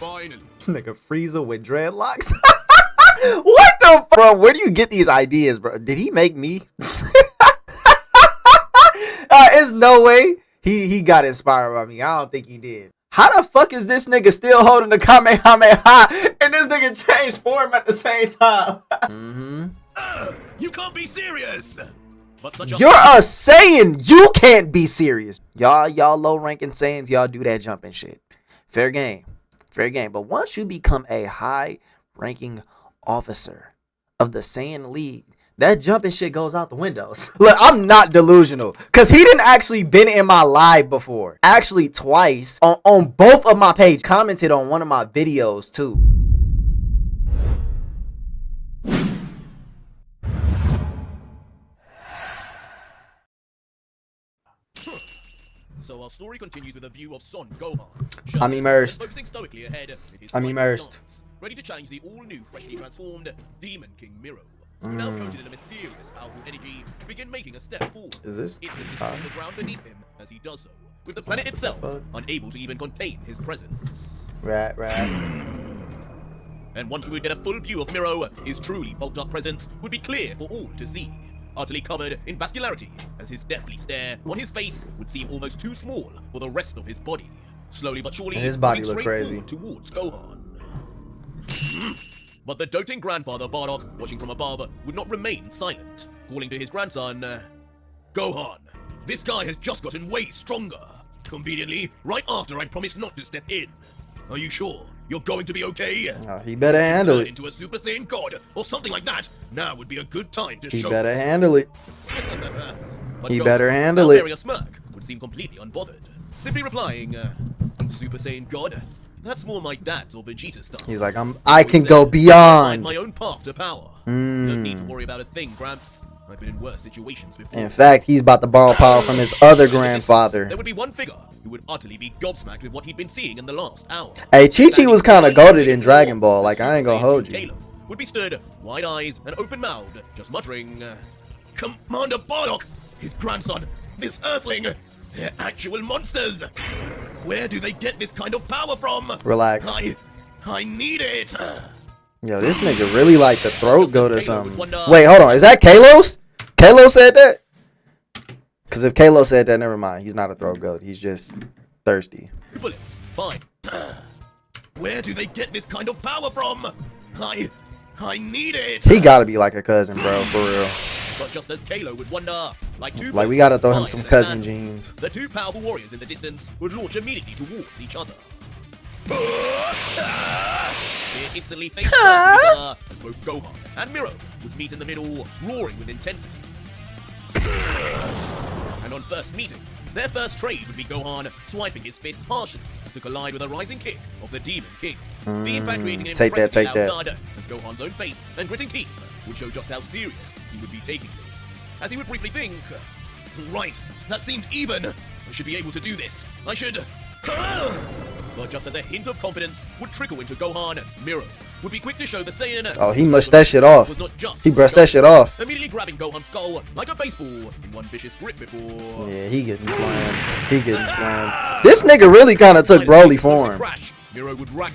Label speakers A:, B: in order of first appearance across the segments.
A: Finally.
B: Nigga Frieza with dreadlocks. What the bro? Where do you get these ideas, bro? Did he make me? There's no way he got inspired by me. I don't think he did. How the fuck is this nigga still holding the Kamehameha and this nigga changed form at the same time?
A: You can't be serious. But such
B: You're a Saiyan. You can't be serious. Y'all low ranking Saiyans, y'all do that jumping shit. Fair game. Fair game. But once you become a high ranking officer of the Saiyan League, that jumping shit goes out the windows. Look, I'm not delusional. Because he didn't actually been in my live before. Actually twice on both of my pages. Commented on one of my videos too.
A: So our story continues with a view of Son Gohan.
B: I'm immersed.
A: Focusing stoically ahead in his
B: I'm immersed.
A: stance, ready to challenge the all-new, freshly transformed Demon King Miro. Now coated in a mysterious, powerful energy, to begin making a step forward.
B: Is this?
A: Instantly destroying the ground beneath him as he does so, with the planet itself unable to even contain his presence.
B: Right.
A: And once we would get a full view of Miro, his truly bulked-up presence would be clear for all to see. Utterly covered in vascularity, as his deathly stare on his face would seem almost too small for the rest of his body. Slowly but surely,
B: and his body
A: moving
B: looked
A: straight
B: crazy
A: forward towards Gohan. But the doting grandfather Bardock, watching from above, would not remain silent, calling to his grandson, Gohan, this guy has just gotten way stronger. Conveniently, right after I promised not to step in. Are you sure you're going to be okay?
B: He better handle it.
A: Into a Super Saiyan God or something like that. Now would be a good time to show.
B: He better handle it.
A: But
B: He
A: Gohan,
B: better handle
A: now
B: it.
A: bearing a smirk, would seem completely unbothered, simply replying, Super Saiyan God. That's more my dad's or Vegito's stuff.
B: He's like, I can go beyond.
A: My own path to power. Don't need to worry about a thing, Gramps. I've been in worse situations before.
B: In fact, he's about to borrow power from his other grandfather.
A: There would be one figure who would utterly be gobsmacked with what he'd been seeing in the last hour.
B: Hey, Chi-Chi was kind of goated in Dragon Ball. Like, I ain't gonna hold you.
A: Caleb would be stood, wide eyes and open mouthed, just muttering, Commander Bardock, his grandson, this Earthling, they're actual monsters. Where do they get this kind of power from?
B: Relax.
A: I need it.
B: Yo, this nigga really like the throat goat or something. Wait, hold on. Is that Kalos? Kalos said that? Because if Kalos said that, never mind. He's not a throat goat. He's just thirsty.
A: Bullets, fine. Where do they get this kind of power from? I need it.
B: He gotta be like a cousin, bro, for real.
A: But just as Kalo would wonder, like
B: we gotta throw him some cousin genes.
A: The two powerful warriors in the distance would launch immediately towards each other. They instantly faced each other as both Gohan and Miro would meet in the middle, roaring with intensity. And on first meeting, their first trade would be Gohan swiping his fist harshly to collide with a rising kick of the Demon King. The impact creating an impressively loud thud, as Gohan's own face and gritting teeth would show just how serious he would be taking things. As he would briefly think, right, that seemed even. I should be able to do this. I should... But just as a hint of confidence would trickle into Gohan, Miro would be quick to show the Saiyan...
B: Oh, he mushed that shit off. He brushed that shit off.
A: Immediately grabbing Gohan's skull like a baseball in one vicious grip before...
B: Yeah, he getting slammed. He getting slammed. This nigga really kind of took Broly form.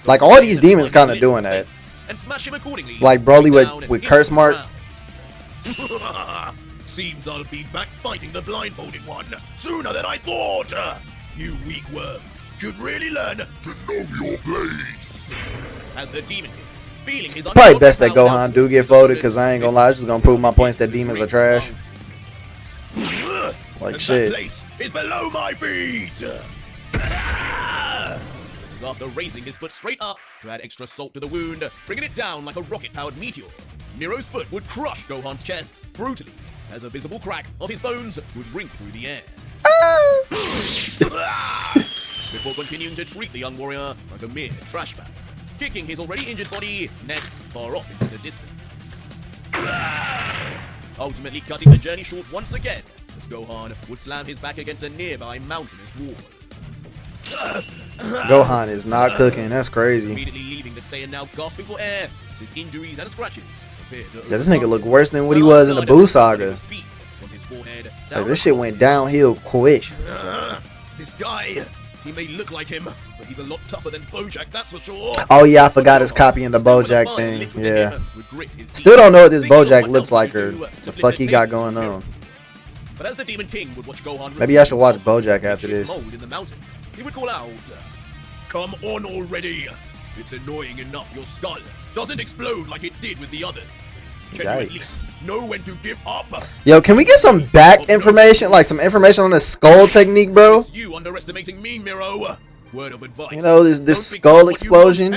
B: Like, all these demons kind of doing that.
A: And smash him accordingly.
B: Like Broly with curse mark.
A: Seems I'll be back fighting the blindfolded one sooner than I thought. You weak worms should really learn to know your place. As the Demon King, feeling his
B: probably best that Gohan do get voted, because I ain't gonna lie, it's just gonna prove my points that demons are trash. Like shit.
A: That place is below my feet. After raising his foot straight up to add extra salt to the wound, bringing it down like a rocket-powered meteor, Miro's foot would crush Gohan's chest brutally, as a visible crack of his bones would ring through the air. Before continuing to treat the young warrior like a mere trash bag, kicking his already injured body next far off into the distance. Ultimately cutting the journey short once again, as Gohan would slam his back against a nearby mountainous wall.
B: Gohan is not cooking. That's crazy.
A: Immediately leaving the Saiyan now gasping for air as his injuries and scratches appeared to
B: this nigga look worse than what he was in the Buu saga. Like, this shit went downhill quick.
A: This guy, He may look like him, but he's a lot tougher than Bojack, that's for sure.
B: Oh yeah, I forgot his copying the Bojack thing. Yeah. Still don't know what this Bojack looks like or the fuck he got going on.
A: But as the Demon King would watch Gohan,
B: maybe I should watch Bojack after this.
A: In the mountain, he would call out, "Come on already! It's annoying enough your skull doesn't explode like it did with the others. Can you at least know when to give up?"
B: Yo, can we get some back information, like some information on the skull technique, bro?
A: It's you underestimating me, Miro. Word of advice.
B: You know, this skull explosion.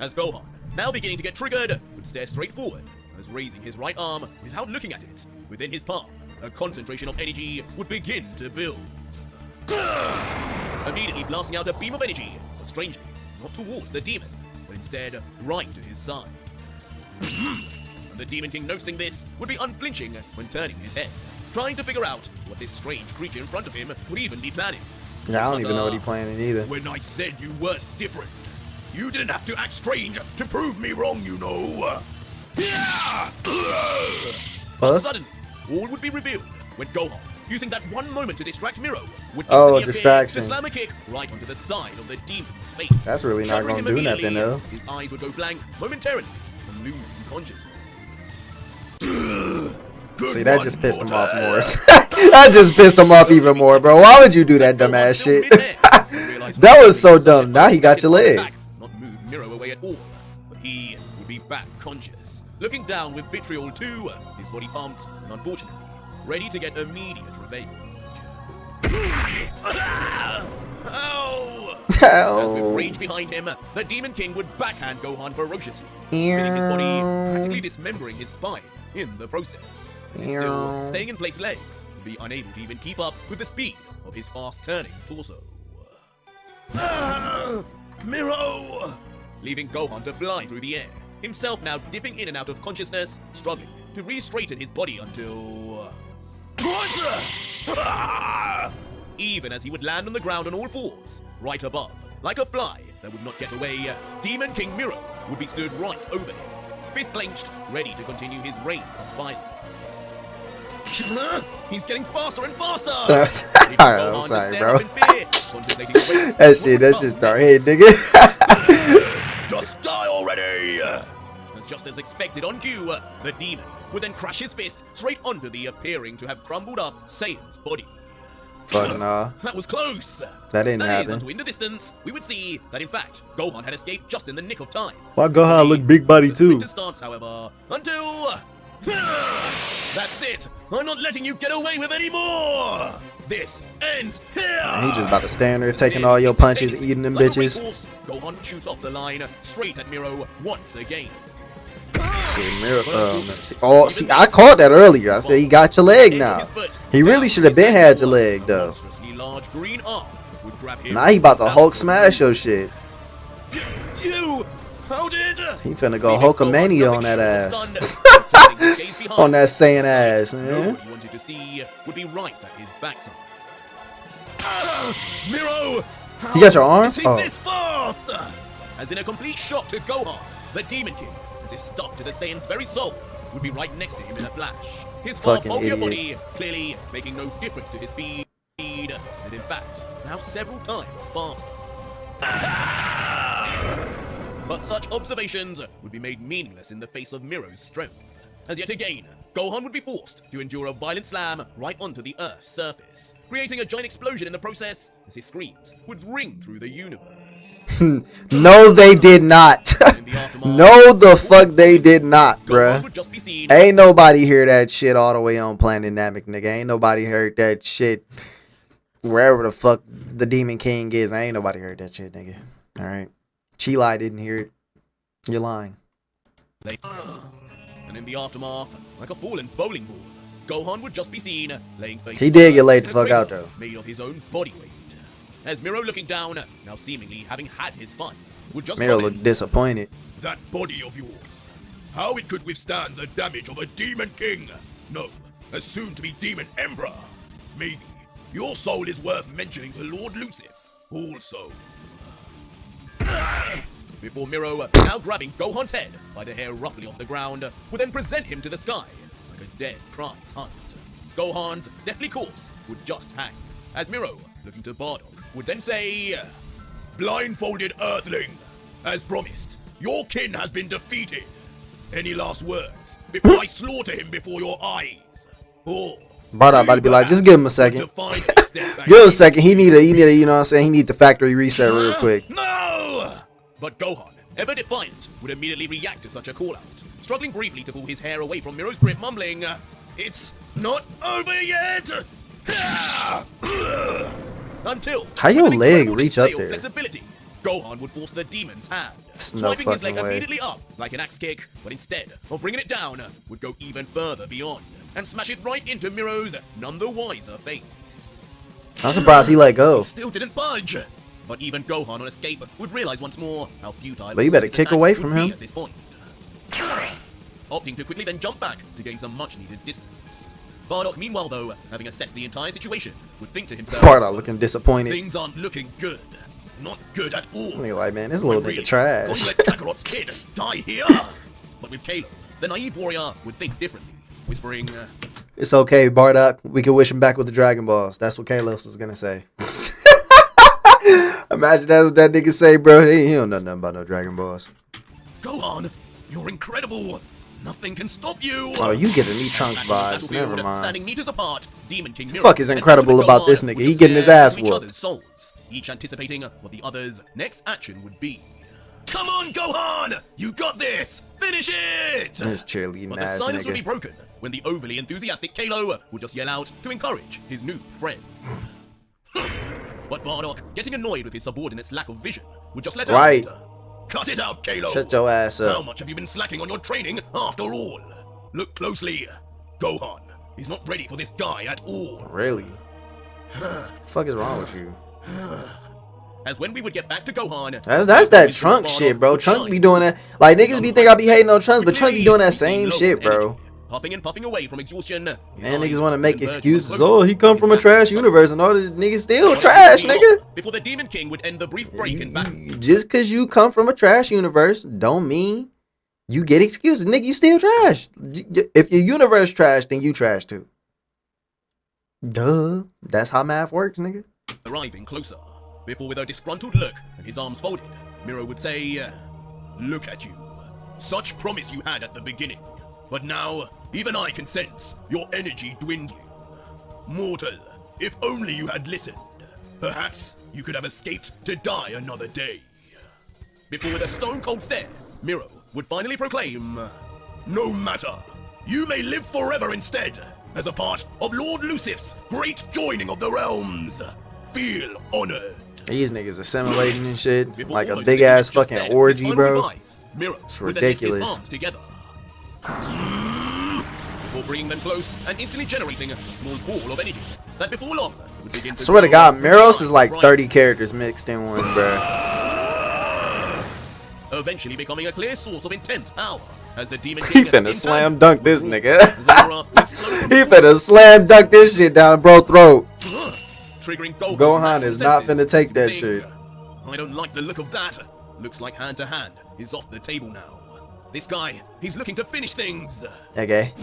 A: As Gohan, now beginning to get triggered, would stare straight forward, as raising his right arm without looking at it. Within his palm, a concentration of energy would begin to build. Immediately blasting out a beam of energy, but strangely, not towards the demon, but instead right to his side. And the Demon King, noticing this, would be unflinching when turning his head, trying to figure out what this strange creature in front of him would even be planning.
B: Yeah, I don't even know what he's planning either.
A: When I said you weren't different, you didn't have to act strange to prove me wrong, you know. But suddenly, all would be revealed when Gohan, using that one moment to distract Miro, would
B: distraction.
A: to slam a kick right onto the side of the demon's face.
B: That's really not going to do nothing, though.
A: His eyes would go blank momentarily and lose consciousness.
B: See, that just pissed him off more. That just pissed him off even more, bro. Why would you do that dumbass shit? That was so dumb. Now he got your leg.
A: Not move Miro away at all, but he would be back conscious, looking down with vitriol too, his body pumped, and unfortunately, ready to get immediate revenge. Ow! As with rage behind him, the Demon King would backhand Gohan ferociously, spinning his body, practically dismembering his spine in the process. His still staying in place legs would be unable to even keep up with the speed of his fast-turning torso. Miro! Leaving Gohan to fly through the air, himself now dipping in and out of consciousness, struggling to re-straighten his body until... Even as he would land on the ground on all fours, right above, like a fly that would not get away, Demon King Miro would be stood right over him, fist clenched, ready to continue his reign of violence. He's getting faster and faster!
B: I'm sorry, bro. That's just dark head, nigga.
A: Just die already! Just as expected on cue, the demon would then crash his fist straight onto the appearing to have crumbled up Saiyan's body.
B: Fuck nah.
A: That was close.
B: That didn't happen.
A: Until in the distance, we would see that in fact, Gohan had escaped just in the nick of time.
B: Why Gohan look big body too?
A: Stance, however, until... That's it! I'm not letting you get away with any more! This ends here!
B: He just about to stand there taking all your punches, eating them bitches.
A: Gohan would shoot off the line straight at Miro once again.
B: See, I caught that earlier. I said he got your leg now. He really should have been had your leg though. Now he about to Hulk smash your shit. He finna go Hulkamania on that ass. On that Saiyan ass, man.
A: What you wanted to see would be right at his backside. Miro!
B: You got your arm?
A: Oh. This fast? As in a complete shock to Gohan, the Demon King, as if stuck to the Saiyan's very soul, would be right next to him in a flash. His far bulkier body clearly making no difference to his speed, and in fact, now several times faster. But such observations would be made meaningless in the face of Miro's strength, as yet again, Gohan would be forced to endure a violent slam right onto the Earth's surface, creating a giant explosion in the process as his screams would ring through the universe.
B: No, they did not. No, the fuck they did not, bruh. Ain't nobody hear that shit all the way on Planet Namek, nigga. Ain't nobody heard that shit wherever the fuck the Demon King is. Ain't nobody heard that shit, nigga. Alright. Chilai didn't hear it. You're lying.
A: And in the aftermath, like a fallen bowling ball, Gohan would just be seen laying face.
B: He did get laid the fuck out though.
A: Made of his own body weight. As Miro looking down, now seemingly having had his fun, would just
B: Miro looked disappointed.
A: That body of yours, how it could withstand the damage of a Demon King? No, a soon-to-be Demon Emperor. Maybe your soul is worth mentioning to Lord Lucifer also. Before Miro, now grabbing Gohan's head by the hair roughly off the ground, would then present him to the sky like a dead prize hunt. Gohan's deathly corpse would just hang, as Miro looking to Bardock, would then say, "Blindfolded Earthling, as promised, your kin has been defeated. Any last words before I slaughter him before your eyes? Or
B: Bardock about to be like, just give him a second. Give him a second. He need a, you know what I'm saying? He need the factory reset real quick.
A: No! But Gohan, ever defiant, would immediately react to such a call-out, struggling briefly to pull his hair away from Miro's grip, mumbling, "It's not over yet!" Until
B: how your leg reach up there?
A: Flexibility, Gohan would force the demon's hand,
B: No
A: swiping his leg
B: way.
A: immediately up like an axe kick, but instead of bringing it down, would go even further beyond and smash it right into Miro's none the wiser face.
B: I'm surprised he let go.
A: He still didn't budge. But even Gohan on escape would realize once more how futile.
B: But you better kick away from him
A: at this point. Opting to quickly then jump back to gain some much-needed distance. Bardock, meanwhile, though, having assessed the entire situation, would think to himself,
B: Bardock looking disappointed.
A: Things aren't looking good. Not good at all.
B: Nigga like, man, this little nigga
A: Really,
B: trash.
A: gonna let Kakarot's kid die here? But with Kalo, the naive warrior would think differently, whispering,
B: It's okay, Bardock. We can wish him back with the Dragon Balls. That's what Kalos was gonna say. Imagine that's what that nigga say, bro. He don't know nothing about no Dragon Balls.
A: Gohan, you're incredible. Nothing can stop you.
B: Oh, you giving me Trunks vibes. Never mind.
A: Standing meters apart, Demon King Miro
B: Fuck is incredible about this nigga? He getting his ass whooped.
A: Each anticipating what the other's next action would be. Come on, Gohan! You got this! Finish it!
B: This cheerleading
A: But the
B: ass
A: silence would be
B: nigga.
A: broken when the overly enthusiastic Kalo would just yell out to encourage his new friend. But Bardock, getting annoyed with his subordinate's lack of vision, would just let
B: Right.
A: out. Cut it out, Kalo!
B: Shut your ass
A: How
B: up.
A: much have you been slacking on your training after all? Look closely. Gohan is not ready for this guy at all.
B: Really? Fuck is wrong with you?
A: As when we would get back to Gohan,
B: That's that Trunks shit, bro. Trunks be doing that. Like, niggas be think I be hating on Trunks, but Trunks be doing that same shit, bro.
A: Puffing and puffing away from exhaustion.
B: And niggas want to make excuses. Oh, he come from a trash universe, and all these niggas still trash, nigga.
A: Before the Demon King would end the brief break in battle.
B: Just cause you come from a trash universe, don't mean you get excuses, nigga. You still trash. If your universe trash, then you trash too. Duh. That's how math works, nigga.
A: Arriving closer, before with a disgruntled look and his arms folded, Miro would say, "Look at you. Such promise you had at the beginning. But now, even I can sense your energy dwindling. Mortal, if only you had listened, perhaps you could have escaped to die another day." Before with a stone-cold stare, Miro would finally proclaim, "No matter. You may live forever instead, as a part of Lord Lucif's great joining of the realms. Feel honored."
B: These niggas assimilating and shit like a big ass fucking orgy, bro. It's ridiculous.
A: Before bringing them close and instantly generating a small ball of energy that before long would begin to
B: I swear to God, Miros is like 30 characters mixed in one, bro.
A: Eventually becoming a clear source of intense power as the Demon
B: He
A: King
B: finna slam dunk this nigga.
A: He
B: He finna slam dunk this shit down bro's throat.
A: triggering
B: Gohan is not finna take that shit.
A: I don't like the look of that. Looks like hand to hand is off the table now. This guy, he's looking to finish things.
B: Okay.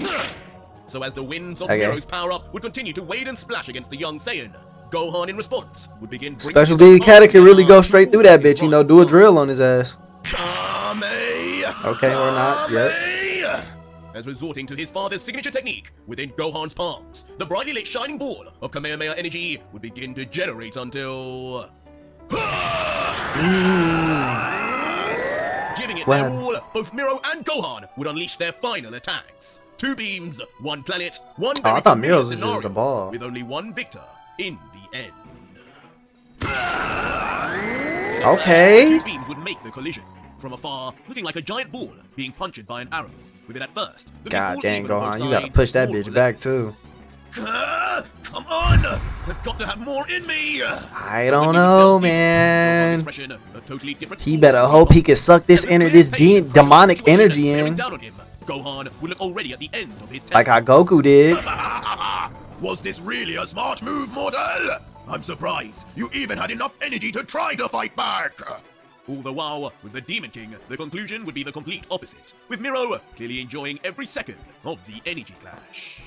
A: So as the winds of
B: Okay.
A: Miro's power-up would continue to wade and splash against the young Saiyan, Gohan in response would begin bringing
B: Special
A: his
B: D Kata can really go straight through that bitch, you know, do a
A: His
B: drill on his ass.
A: Kame!
B: Okay, or not, yep.
A: Kame! As resorting to his father's signature technique within Gohan's palms, the brightly lit shining ball of Kamehameha energy would begin to generate until... Giving it their all, both Miro and Gohan would unleash their final attacks. 2 beams, 1 planet, 1
B: Oh, I thought
A: familiar
B: Miro's was just
A: scenario,
B: the ball.
A: with only 1 victor in the end.
B: Okay.
A: 2 beams would make the collision. From afar, looking like a giant ball being punctured by an arrow, with it at first.
B: God dang, Gohan, you gotta push that bitch back too.
A: Come on! I've got to have more in me!
B: I don't know, man. He better hope he can suck this demonic energy in,
A: Gohan will look already at the end of his
B: like how Goku did.
A: Was this really a smart move, mortal? I'm surprised you even had enough energy to try to fight back. All the while, with the Demon King, the conclusion would be the complete opposite, with Miro clearly enjoying every second of the energy clash.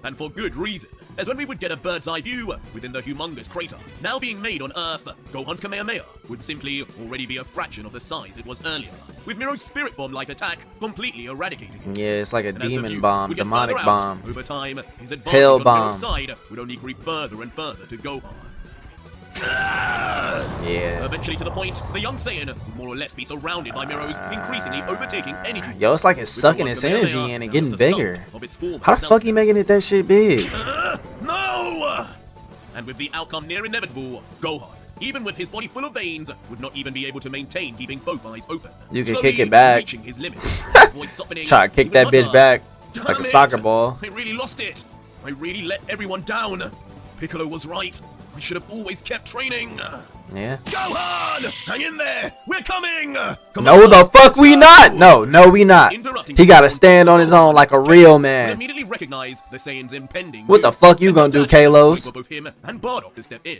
A: And for good reason, as when we would get a bird's eye view within the humongous crater now being made on Earth, Gohan's Kamehameha would simply already be a fraction of the size it was earlier, with Miro's spirit bomb-like attack completely eradicating it.
B: Yeah, it's like a
A: And as the
B: demon
A: view
B: bomb,
A: would get
B: demonic
A: further out,
B: bomb.
A: over time, his advantage
B: Hell
A: on
B: bomb.
A: Miro's side would only creep further and further to Gohan.
B: Yeah.
A: Eventually to the point, the young Saiyan would more or less be surrounded by Miro's increasingly overtaking energy.
B: Yo, it's like it's
A: With
B: sucking
A: Gohan's
B: its
A: Kamehameha
B: energy in and
A: known
B: getting
A: as the
B: bigger.
A: sum of its form
B: How the
A: itself.
B: fuck he making it that shit big?
A: No! And with the outcome near inevitable, Gohan, even with his body full of veins, would not even be able to maintain keeping both eyes open.
B: You can
A: Slowly
B: kick it back.
A: Reaching his limits, his voice softening,
B: Try to kick
A: he
B: that
A: would
B: bitch
A: mutter,
B: back like a
A: "Damn
B: soccer
A: it!
B: ball.
A: I really lost it. I really let everyone down. Piccolo was right. I should have always kept training.
B: Yeah.
A: Gohan! Hang in there! We're coming! Come
B: No,
A: on,
B: the fuck
A: let's
B: we
A: go!
B: not. No, we not.
A: Interrupting
B: He gotta
A: Gohan's
B: stand on his own like a real
A: would
B: man.
A: immediately recognize the Saiyan's impending
B: What the
A: move,
B: fuck you
A: and
B: gonna do,
A: dash waiting
B: Kalos?
A: for both him and Bardock to step in.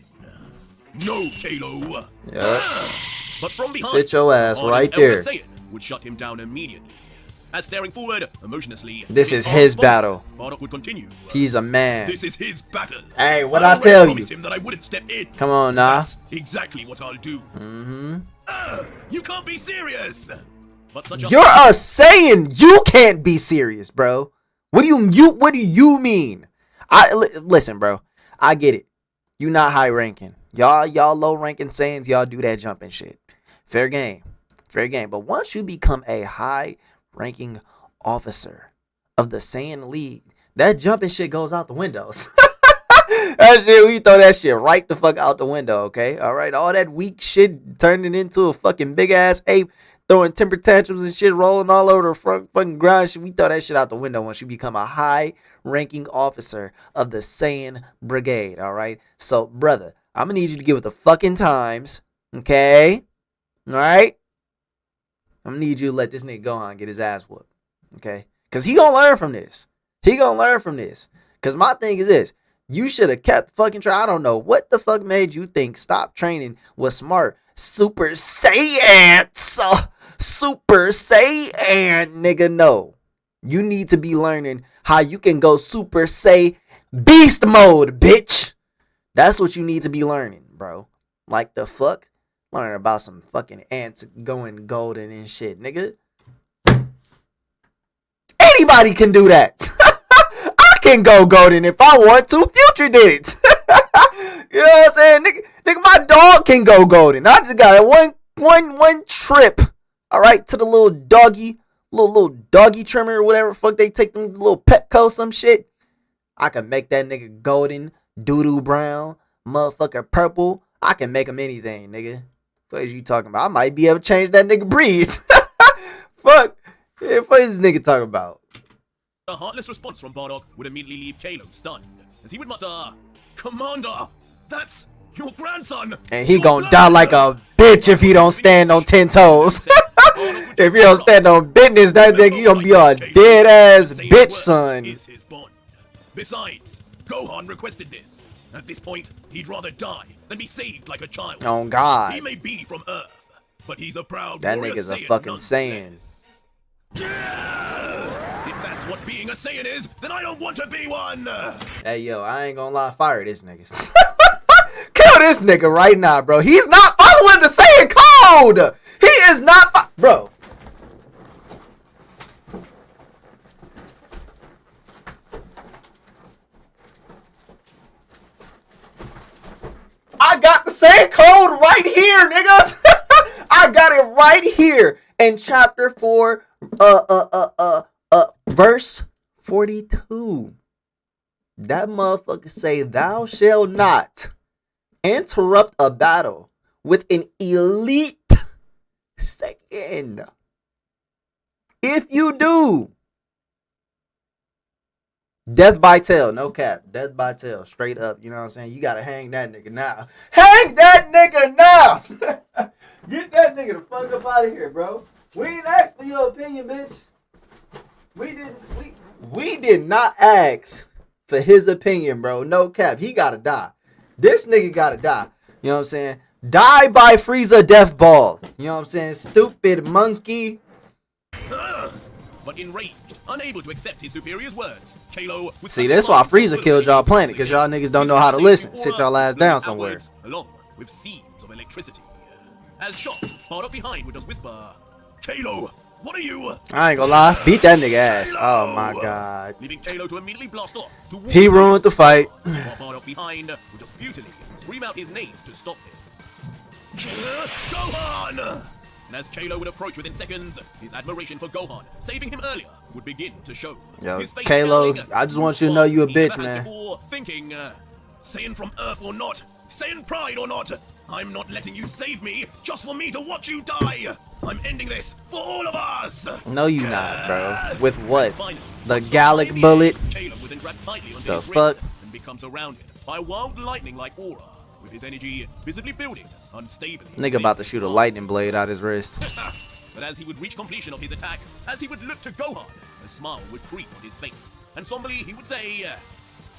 A: No, Kalo.
B: Yeah.
A: But from behind,
B: Sit your ass
A: Bardock
B: right
A: Elder
B: there.
A: Saiyan would shut him down immediately. As staring forward, emotionlessly,
B: This
A: his
B: is
A: arms
B: his
A: folded,
B: battle.
A: Bardock would continue.
B: He's a man.
A: This is his battle.
B: Hey, what
A: I
B: I
A: already
B: tell you?
A: promised him that I wouldn't step in.
B: Come on, nah.
A: That's exactly what I'll do. You can't be serious. But such a
B: You're a Saiyan. You can't be serious, bro. What do you mean? Listen, bro. I get it. You not high ranking. Y'all low ranking Saiyans, y'all do that jumping shit. Fair game. Fair game. But once you become a high ranking officer of the Saiyan League, that jumping shit goes out the windows. That shit, we throw that shit right the fuck out the window, okay? All right, all that weak shit turning into a fucking big ass ape, throwing temper tantrums and shit, rolling all over the front fucking ground. Shit, we throw that shit out the window once you become a high-ranking officer of the Saiyan Brigade. All right, so brother, I'm gonna need you to get with the fucking times, okay? All right, I'm gonna need you to let this nigga go on and get his ass whooped, okay? Cause he gonna learn from this. He gonna learn from this. Cause my thing is this. You should have kept fucking trying. I don't know what the fuck made you think stop training was smart. Super Saiyan. Super Saiyan, nigga, no. You need to be learning how you can go Super Saiyan beast mode, bitch. That's what you need to be learning, bro. Like the fuck? Learn about some fucking ants going golden and shit, nigga. Anybody can do that. Can go golden if I want to. Future did it. You know what I'm saying? Nigga, my dog can go golden. I just got one trip. All right, to the little doggy trimmer or whatever fuck they take them little Petco some shit. I can make that nigga golden, doo-doo brown, motherfucker purple. I can make him anything, nigga. What are you talking about? I might be able to change that nigga breed. Fuck. Yeah, what is this nigga talking about?
A: A heartless response from Bardock would immediately leave Kalo stunned, as he would mutter, "Commander, that's your grandson!"
B: And he gonna die like a bitch if he don't stand on 10 toes. If he don't stand on business, that nigga he gonna be a dead ass bitch son.
A: Is his bond. Besides, Gohan requested this. At this point, he'd rather die than be saved like a child.
B: Oh God.
A: He may be from Earth, but he's a proud
B: That
A: warrior
B: nigga's a
A: Saiyan
B: fucking
A: nonetheless.
B: Saiyan.
A: If that's what being a Saiyan is, then I don't want to be one!
B: Hey yo, I ain't gonna lie, fire this nigga. Kill this nigga right now, bro. He's not following the Saiyan code. He is not, bro. I got the Saiyan code right here, niggas. I got it right here in chapter 4, verse 42. That motherfucker say, "Thou shalt not interrupt a battle with an elite Saiyan. If you do, death by tail." No cap. Death by tail. Straight up. You know what I'm saying? You gotta hang that nigga now. Hang that nigga now! Get that nigga the fuck up out of here, bro. We didn't ask for your opinion, bitch. We did not ask for his opinion, bro. No cap. He gotta die. This nigga gotta die. You know what I'm saying? Die by Frieza death ball. You know what I'm saying? Stupid monkey.
A: But enraged, unable to accept his superior's words, Kalo would
B: See, that's why Frieza killed y'all planet, because y'all niggas don't know how to listen. Sit y'all ass down somewhere.
A: Along with seeds of electricity. As shot, Bardock behind would just whisper, Kalo, what are you?
B: I ain't gonna lie, beat that nigga ass. Oh my god.
A: Leaving Kalo to immediately blast off.
B: He ruined the fight.
A: While Bardock behind would just futilely scream out his name to stop him. Gohan! And as Kalo would approach within seconds, his admiration for Gohan, saving him earlier, would begin to show.
B: Yo, Kalo, I just want you to know you a bitch, man.
A: Thinking, Saiyan from Earth or not, Saiyan pride or not, I'm not letting you save me just for me to watch you die. I'm ending this for all of us.
B: No, you not, bro. With what? The Gallic bullet?
A: Kalo would then grab tightly onto
B: The
A: his
B: fuck?
A: wrist and become surrounded by wild lightning-like aura, with his energy visibly building unstably.
B: Nigga about to shoot a lightning blade out his wrist.
A: But as he would reach completion of his attack, as he would look to Gohan, a smile would creep on his face. And somberly he would say,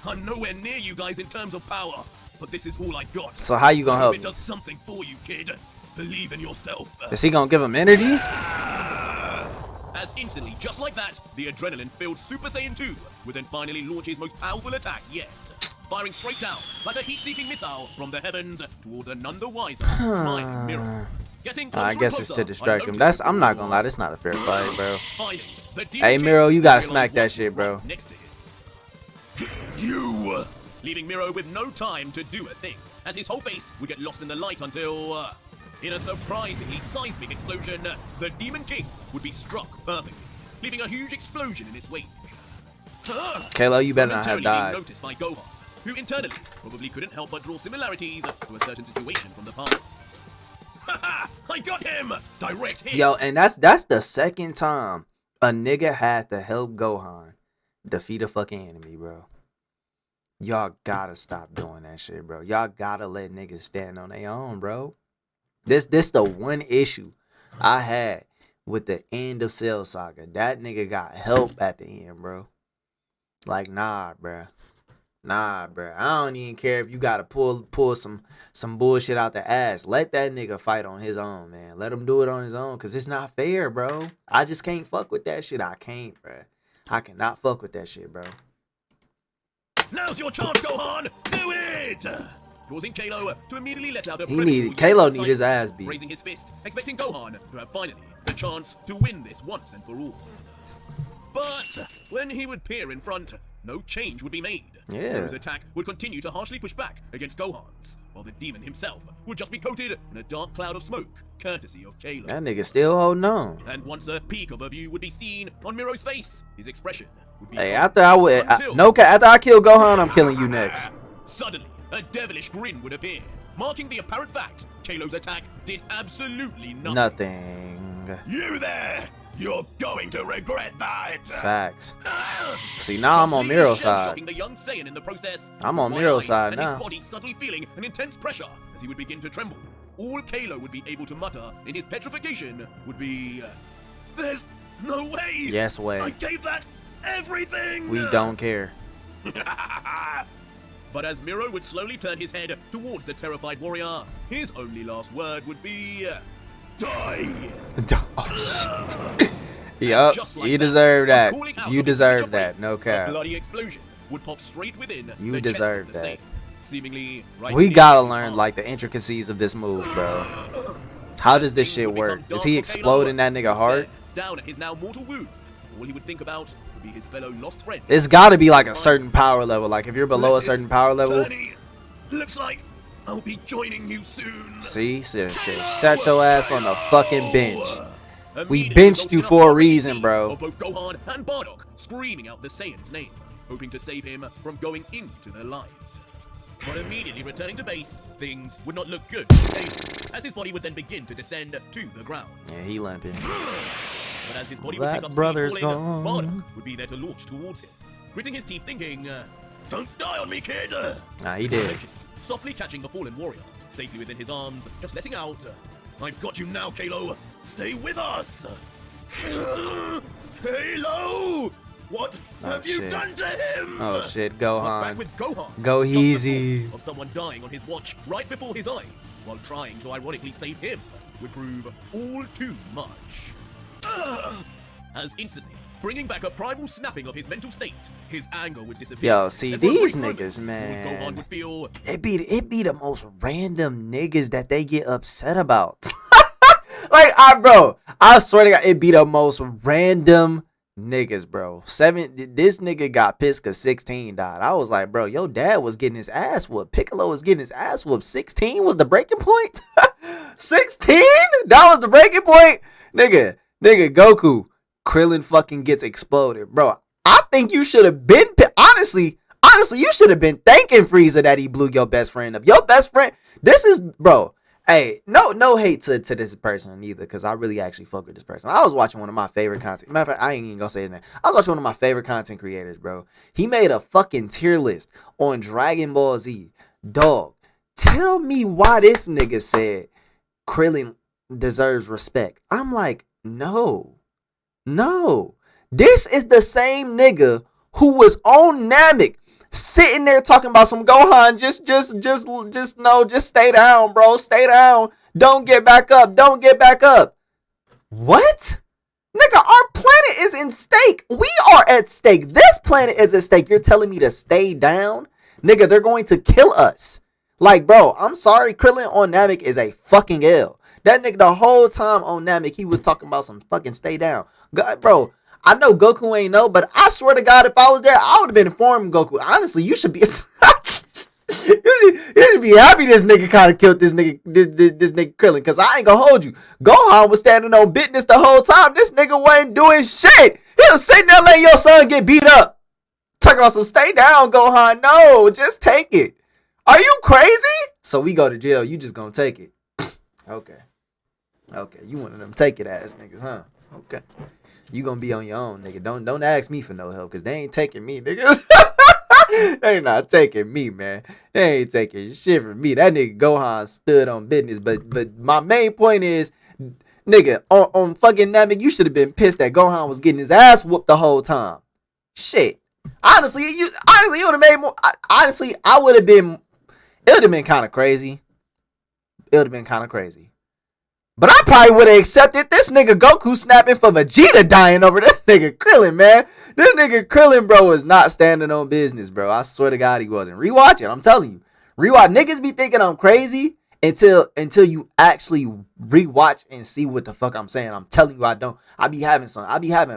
A: I'm nowhere near you guys in terms of power, but this is all I got.
B: So how you gonna help
A: It does something for you, kid. Believe in yourself.
B: Is he gonna give him energy?
A: As instantly, just like that, the adrenaline-filled Super Saiyan 2 would then finally launch his most powerful attack yet, firing straight down like a heat-seeking missile from the heavens toward the none the wiser smiling mirror. Getting
B: I guess it's to distract him. I'm not gonna lie, that's not a fair fight, bro.
A: Finally,
B: Hey, Miro, you gotta smack that shit, bro.
A: Next to him. You! Leaving Miro with no time to do a thing, as his whole face would get lost in the light until, in a surprisingly seismic explosion, the Demon King would be struck perfectly, leaving a huge explosion in its wake.
B: Kalo, you better not have died.
A: Noticed by Gohan, who internally probably couldn't help but draw similarities to a certain situation from the past. Haha! I got him! Direct hit!
B: Yo, and that's the second time a nigga had to help Gohan defeat a fucking enemy, bro. Y'all gotta stop doing that shit, bro. Y'all gotta let niggas stand on their own, bro. This the one issue I had with the end of Cell Saga. That nigga got help at the end, bro. Like, nah, bro. Nah, bro. I don't even care if you gotta pull some bullshit out the ass. Let that nigga fight on his own, man. Let him do it on his own, cause it's not fair, bro. I just can't fuck with that shit. I can't, bro. I cannot fuck with that shit, bro.
A: Now's your chance, Gohan! Do it! Causing Kalo to immediately let out a
B: Kalo need his ass beat.
A: Raising his fist, expecting Gohan to have finally the chance to win this once and for all. But when he would peer in front, no change would be made.
B: Yeah.
A: His attack would continue to harshly push back against Gohan's, while the demon himself would just be coated in a dark cloud of smoke, courtesy of Kalo.
B: That nigga still holding on.
A: And once a peek of a view would be seen on Miro's face, his expression would be...
B: Hey, after I kill Gohan, I'm killing you next.
A: Suddenly, a devilish grin would appear, marking the apparent fact Kalo's attack did absolutely nothing.
B: Nothing.
A: You there! You're going to regret that!
B: Facts. See, now I'm on Miro's side.
A: The young Saiyan in the process.
B: I'm on Miro's side now.
A: His body suddenly feeling an intense pressure as he would begin to tremble. All Kalo would be able to mutter in his petrification would be, there's no way!
B: Yes way.
A: I gave that everything!
B: We don't care.
A: But as Miro would slowly turn his head towards the terrified warrior, his only last word would be, die!
B: Oh shit. Yup, you deserve that. You deserve that, no cap.
A: A bloody explosion would pop straight within
B: you deserve that.
A: Seemingly right.
B: We gotta learn like the intricacies of this move, bro. How does this shit work? Is he exploding that nigga heart?
A: Down at his now mortal wound, all he would think about would be his fellow lost friend.
B: It's gotta be like a certain power level. Like if you're below a certain power level.
A: Looks like I'll be joining you soon.
B: See, shit. Set your ass on the fucking bench. We benched you for a reason, bro.
A: Both Gohan and Bardock screaming out the Saiyan's name, hoping to save him from going into the light. But immediately returning to base, things would not look good for Kalo, as his body would then begin to descend to the ground.
B: Yeah, he limping.
A: But as his body would pick up speed, Bardock would be there to launch towards him, gritting his teeth, thinking, "Don't die on me, kid!"
B: Nah, he did.
A: Softly catching the fallen warrior, safely within his arms, just letting out, "I've got you now, Kalo. Stay with us." Kalo! What have you done to him?
B: Oh shit,
A: Back with
B: Gohan.
A: Gohan.
B: Go easy.
A: Of someone dying on his watch right before his eyes, while trying to ironically save him, would prove all too much. As instantly, bringing back a primal snapping of his mental state. His anger would disappear.
B: Yo, see, these niggas,
A: Gohan
B: man,
A: would feel
B: it be the most random niggas that they get upset about. Like, I swear to God, it be the most random niggas, bro. This nigga got pissed because 16 died. I was like, bro, your dad was getting his ass whooped. Piccolo was getting his ass whooped. 16 was the breaking point? 16? That was the breaking point? Nigga, Goku, Krillin fucking gets exploded. Bro, I think you should have been, honestly, you should have been thanking Frieza that he blew your best friend up. Your best friend, this is, bro, hey, no hate to this person either, because I really actually fuck with this person. I was watching one of my favorite content. Matter of fact, I ain't even gonna say his name. I was watching one of my favorite content creators, bro. He made a fucking tier list on Dragon Ball Z. Dog, tell me why this nigga said Krillin deserves respect. I'm like, no. This is the same nigga who was on Namek sitting there talking about some Gohan, just stay down, bro. Stay down. Don't get back up. What? Nigga, our planet is in stake. We are at stake. This planet is at stake. You're telling me to stay down? Nigga, they're going to kill us. Like, bro, I'm sorry. Krillin on Namek is a fucking L. That nigga the whole time on Namek, he was talking about some fucking stay down. God, bro, I know Goku ain't know, but I swear to God, if I was there, I would have been informed Goku. Honestly, you should be... You should be happy this nigga kind of killed this nigga Krillin, because I ain't gonna hold you. Gohan was standing on business the whole time. This nigga wasn't doing shit. He was sitting there letting your son get beat up. Talking about some stay down, Gohan. No, just take it. Are you crazy? So we go to jail. You just gonna take it. Okay, you one of them take it ass niggas, huh? Okay. You gonna be on your own, nigga. Don't ask me for no help, because they ain't taking me, niggas. They not taking me, man. They ain't taking shit from me. That nigga Gohan stood on business. But my main point is, nigga, on fucking Namek, you should have been pissed that Gohan was getting his ass whooped the whole time. Shit. Honestly, you would have made more. Honestly, it would have been kind of crazy. But I probably would have accepted this nigga Goku snapping for Vegeta dying over this nigga Krillin, man. This nigga Krillin, bro, was not standing on business, bro. I swear to God he wasn't. Rewatch it, I'm telling you. Rewatch. Niggas be thinking I'm crazy until you actually rewatch and see what the fuck I'm saying. I'm telling you I don't. I be having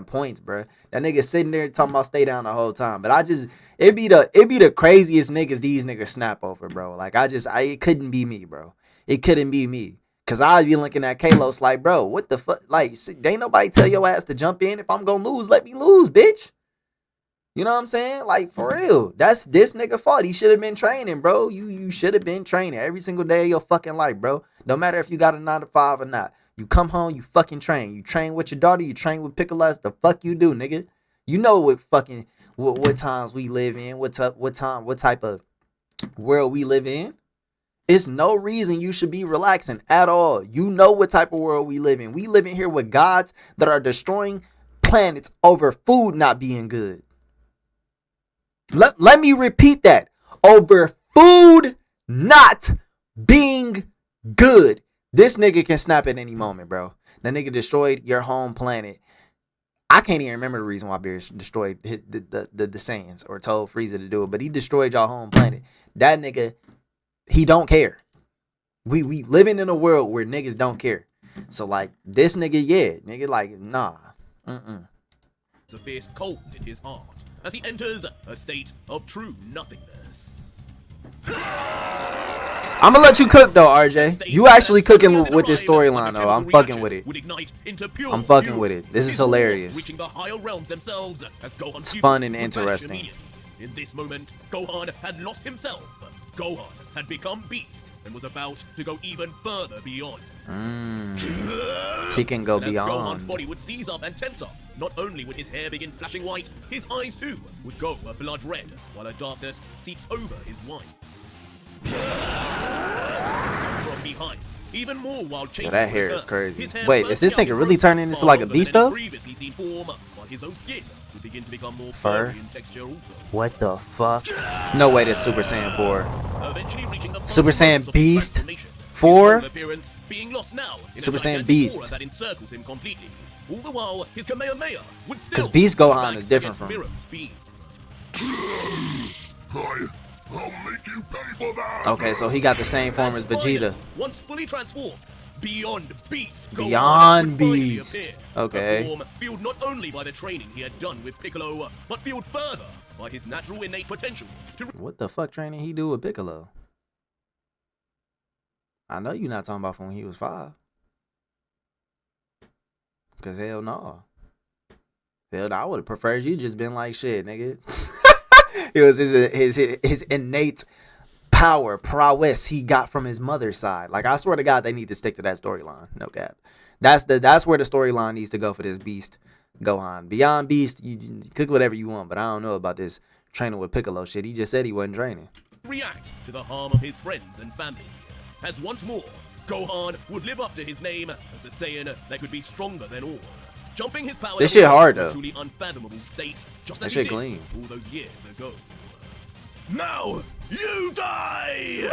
B: points, bro. That nigga sitting there talking about stay down the whole time. But it be the craziest niggas these niggas snap over, bro. Like it couldn't be me, bro. It couldn't be me. Cause I'd be looking at Kalos like, bro, what the fuck? Like, ain't nobody tell your ass to jump in. If I'm gonna lose, let me lose, bitch. You know what I'm saying? Like, for real. That's this nigga fault. He should have been training, bro. You should have been training every single day of your fucking life, bro. No matter if you got a 9 to 5 or not. You come home, you fucking train. You train with your daughter, you train with Piccolo. That's the fuck you do, nigga. You know what times we live in, what type of world we live in. It's no reason you should be relaxing at all. You know what type of world we live in. We live in here with gods that are destroying planets over food not being good. Let me repeat that. Over food not being good. This nigga can snap at any moment, bro. That nigga destroyed your home planet. I can't even remember the reason why Beerus destroyed the Saiyans or told Frieza to do it, but he destroyed your home planet. That nigga, he don't care. We living in a world where niggas don't care. So like this nigga, yeah, nigga like nah.
A: A fierce cold in his heart as he enters a state of true nothingness.
B: I'm gonna let you cook though, RJ. You actually cooking with this storyline though. I'm fucking with it. I'm fucking with it. This is hilarious. It's fun and interesting.
A: In this moment, Gohan had lost himself. Gohan had become Beast and was about to go even further beyond.
B: He can go
A: and
B: beyond.
A: Gohan's body would seize up and tense up. Not only would his hair begin flashing white, his eyes too would go a blood red, while a darkness seeps over his whites. From behind, even more while changing.
B: That hair is crazy. Wait, is this nigga really turning into like a beast though?
A: Previously seen form, while his own skin would begin to become more
B: fur
A: in texture also.
B: What the fuck? No way, this Super Saiyan 4.
A: Eventually reaching the
B: Super Saiyan Beast 4.
A: Appearance being lost now in
B: Super
A: a
B: Saiyan
A: gigantic
B: Beast.
A: aura that encircles him completely. All the while, his Kamehameha would still
B: Because Beast
A: push
B: Gohan
A: back
B: is different
A: against
B: from.
A: Miro's beam.
C: I'll make you pay for that.
B: Okay, so he got the same form as Vegeta.
A: Once fully transformed, Beyond Beast.
B: Beyond
A: Gohan would finally
B: Beast.
A: appear.
B: Okay.
A: A form fueled not only by the training he had done with Piccolo, but fueled further by his natural innate potential to
B: What the fuck training he do with Piccolo? I know you're not talking about from when he was 5. Cause hell no. Hell no, I would have preferred you just been like shit, nigga. It was his innate power, prowess he got from his mother's side. Like, I swear to God, they need to stick to that storyline. No cap. That's where the storyline needs to go for this Beast Gohan. Beyond Beast, you cook whatever you want, but I don't know about this training with Piccolo shit. He just said he wasn't training.
A: react to the harm of his friends and family. As once more, Gohan would live up to his name as the Saiyan that could be stronger than all. Jumping his power
B: This shit hard,
A: to a
B: though.
A: truly unfathomable state, just
B: That
A: as he
B: shit
A: did
B: clean.
A: all those years ago. Now you die!
B: No!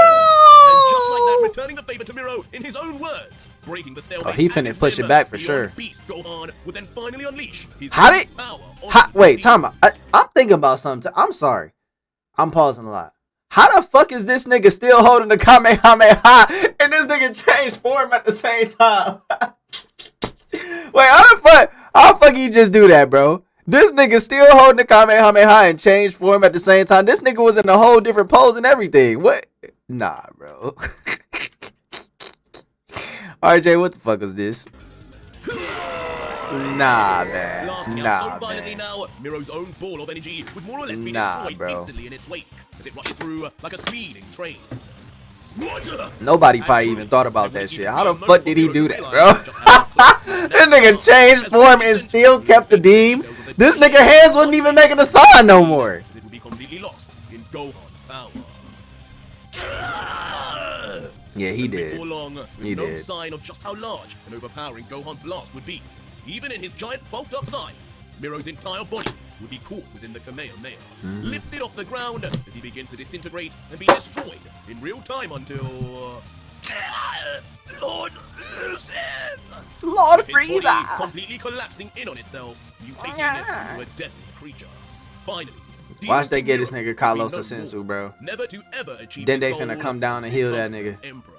A: And just like that, returning the favor to Miro in his own words, breaking the stalemate.
B: Oh, he finna push it back for sure.
A: Beast Gohan would then finally unleash his
B: How did?
A: power.
B: Wait, time out. I'm thinking about something. I'm sorry. I'm pausing a lot. How the fuck is this nigga still holding the Kamehameha and this nigga changed form at the same time? Wait, how the fuck you just do that, bro? This nigga still holding the Kamehameha and changed form at the same time. This nigga was in a whole different pose and everything. What? Nah, bro. RJ, what the fuck was this? Nah, man.
A: Blasting out
B: Nah,
A: so violently
B: man.
A: now, Miro's own ball of energy would more or less be
B: Nah,
A: destroyed
B: bro.
A: instantly in its wake as it rushed through like a speeding train. What?
B: Nobody probably even thought about that shit. How the fuck did he do that, bro? This nigga changed form and still kept the beam. This nigga hands wasn't even making a sign no more.
A: It would be completely lost in Gohan's power.
B: Yeah, he did.
A: Before long,
B: He
A: no
B: did.
A: sign of just how large and overpowering Gohan's blast would be. Even in his giant bulked up size, Miro's entire body would be caught within the Kamehameha, lifted off the ground as he begins to disintegrate and be destroyed in real time until Lord Lucid!
B: Lord
A: His body
B: Frieza.
A: completely collapsing in on itself, mutating into a deadly creature. Finally,
B: Watch they get this
A: Miro
B: nigga
A: would be
B: Carlos
A: no
B: Sensu,
A: more,
B: bro.
A: Never to ever achieve
B: Then
A: his
B: they finna
A: goal,
B: come down and heal that
A: become
B: nigga.
A: Emperor.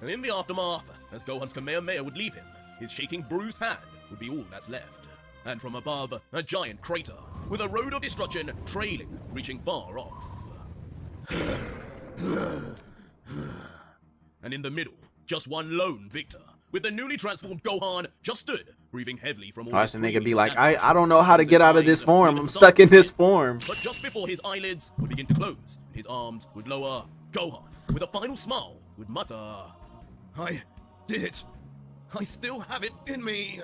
A: And in the aftermath, as Gohan's Kamehameha would leave him, his shaking bruised hand would be all that's left. And from above, a giant crater, with a road of destruction trailing, reaching far off. And in the middle, just one lone victor, with the newly transformed Gohan just stood, breathing heavily from all
B: Watch
A: his
B: the nigga be
A: previous
B: like,
A: damage.
B: I don't know how to
A: His
B: get out of this
A: eyes
B: form.
A: would
B: I'm
A: have
B: stuck in this
A: sunk.
B: form.
A: But just before his eyelids would begin to close, his arms would lower, Gohan, with a final smile, would mutter, I did it. I still have it in me.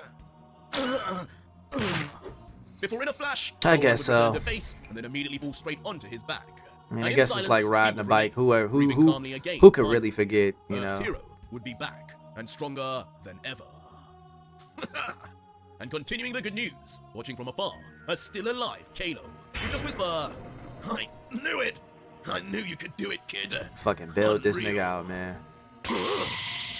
A: Before in a flash,
B: I
A: Gohan
B: guess
A: would return
B: so.
A: to face and then immediately fall straight onto his back.
B: I mean,
A: And
B: I
A: in
B: guess it's like
A: silence,
B: riding
A: he
B: a
A: would
B: bike.
A: remain, breathing calmly again,
B: Who could
A: finally.
B: really forget, you
A: Earth's
B: know?
A: hero would be back and stronger than ever. And continuing the good news, watching from afar, a still alive Kalo would just whisper, I knew it! I knew you could do it, kid!
B: Fucking build this
A: Unreal.
B: nigga out, man.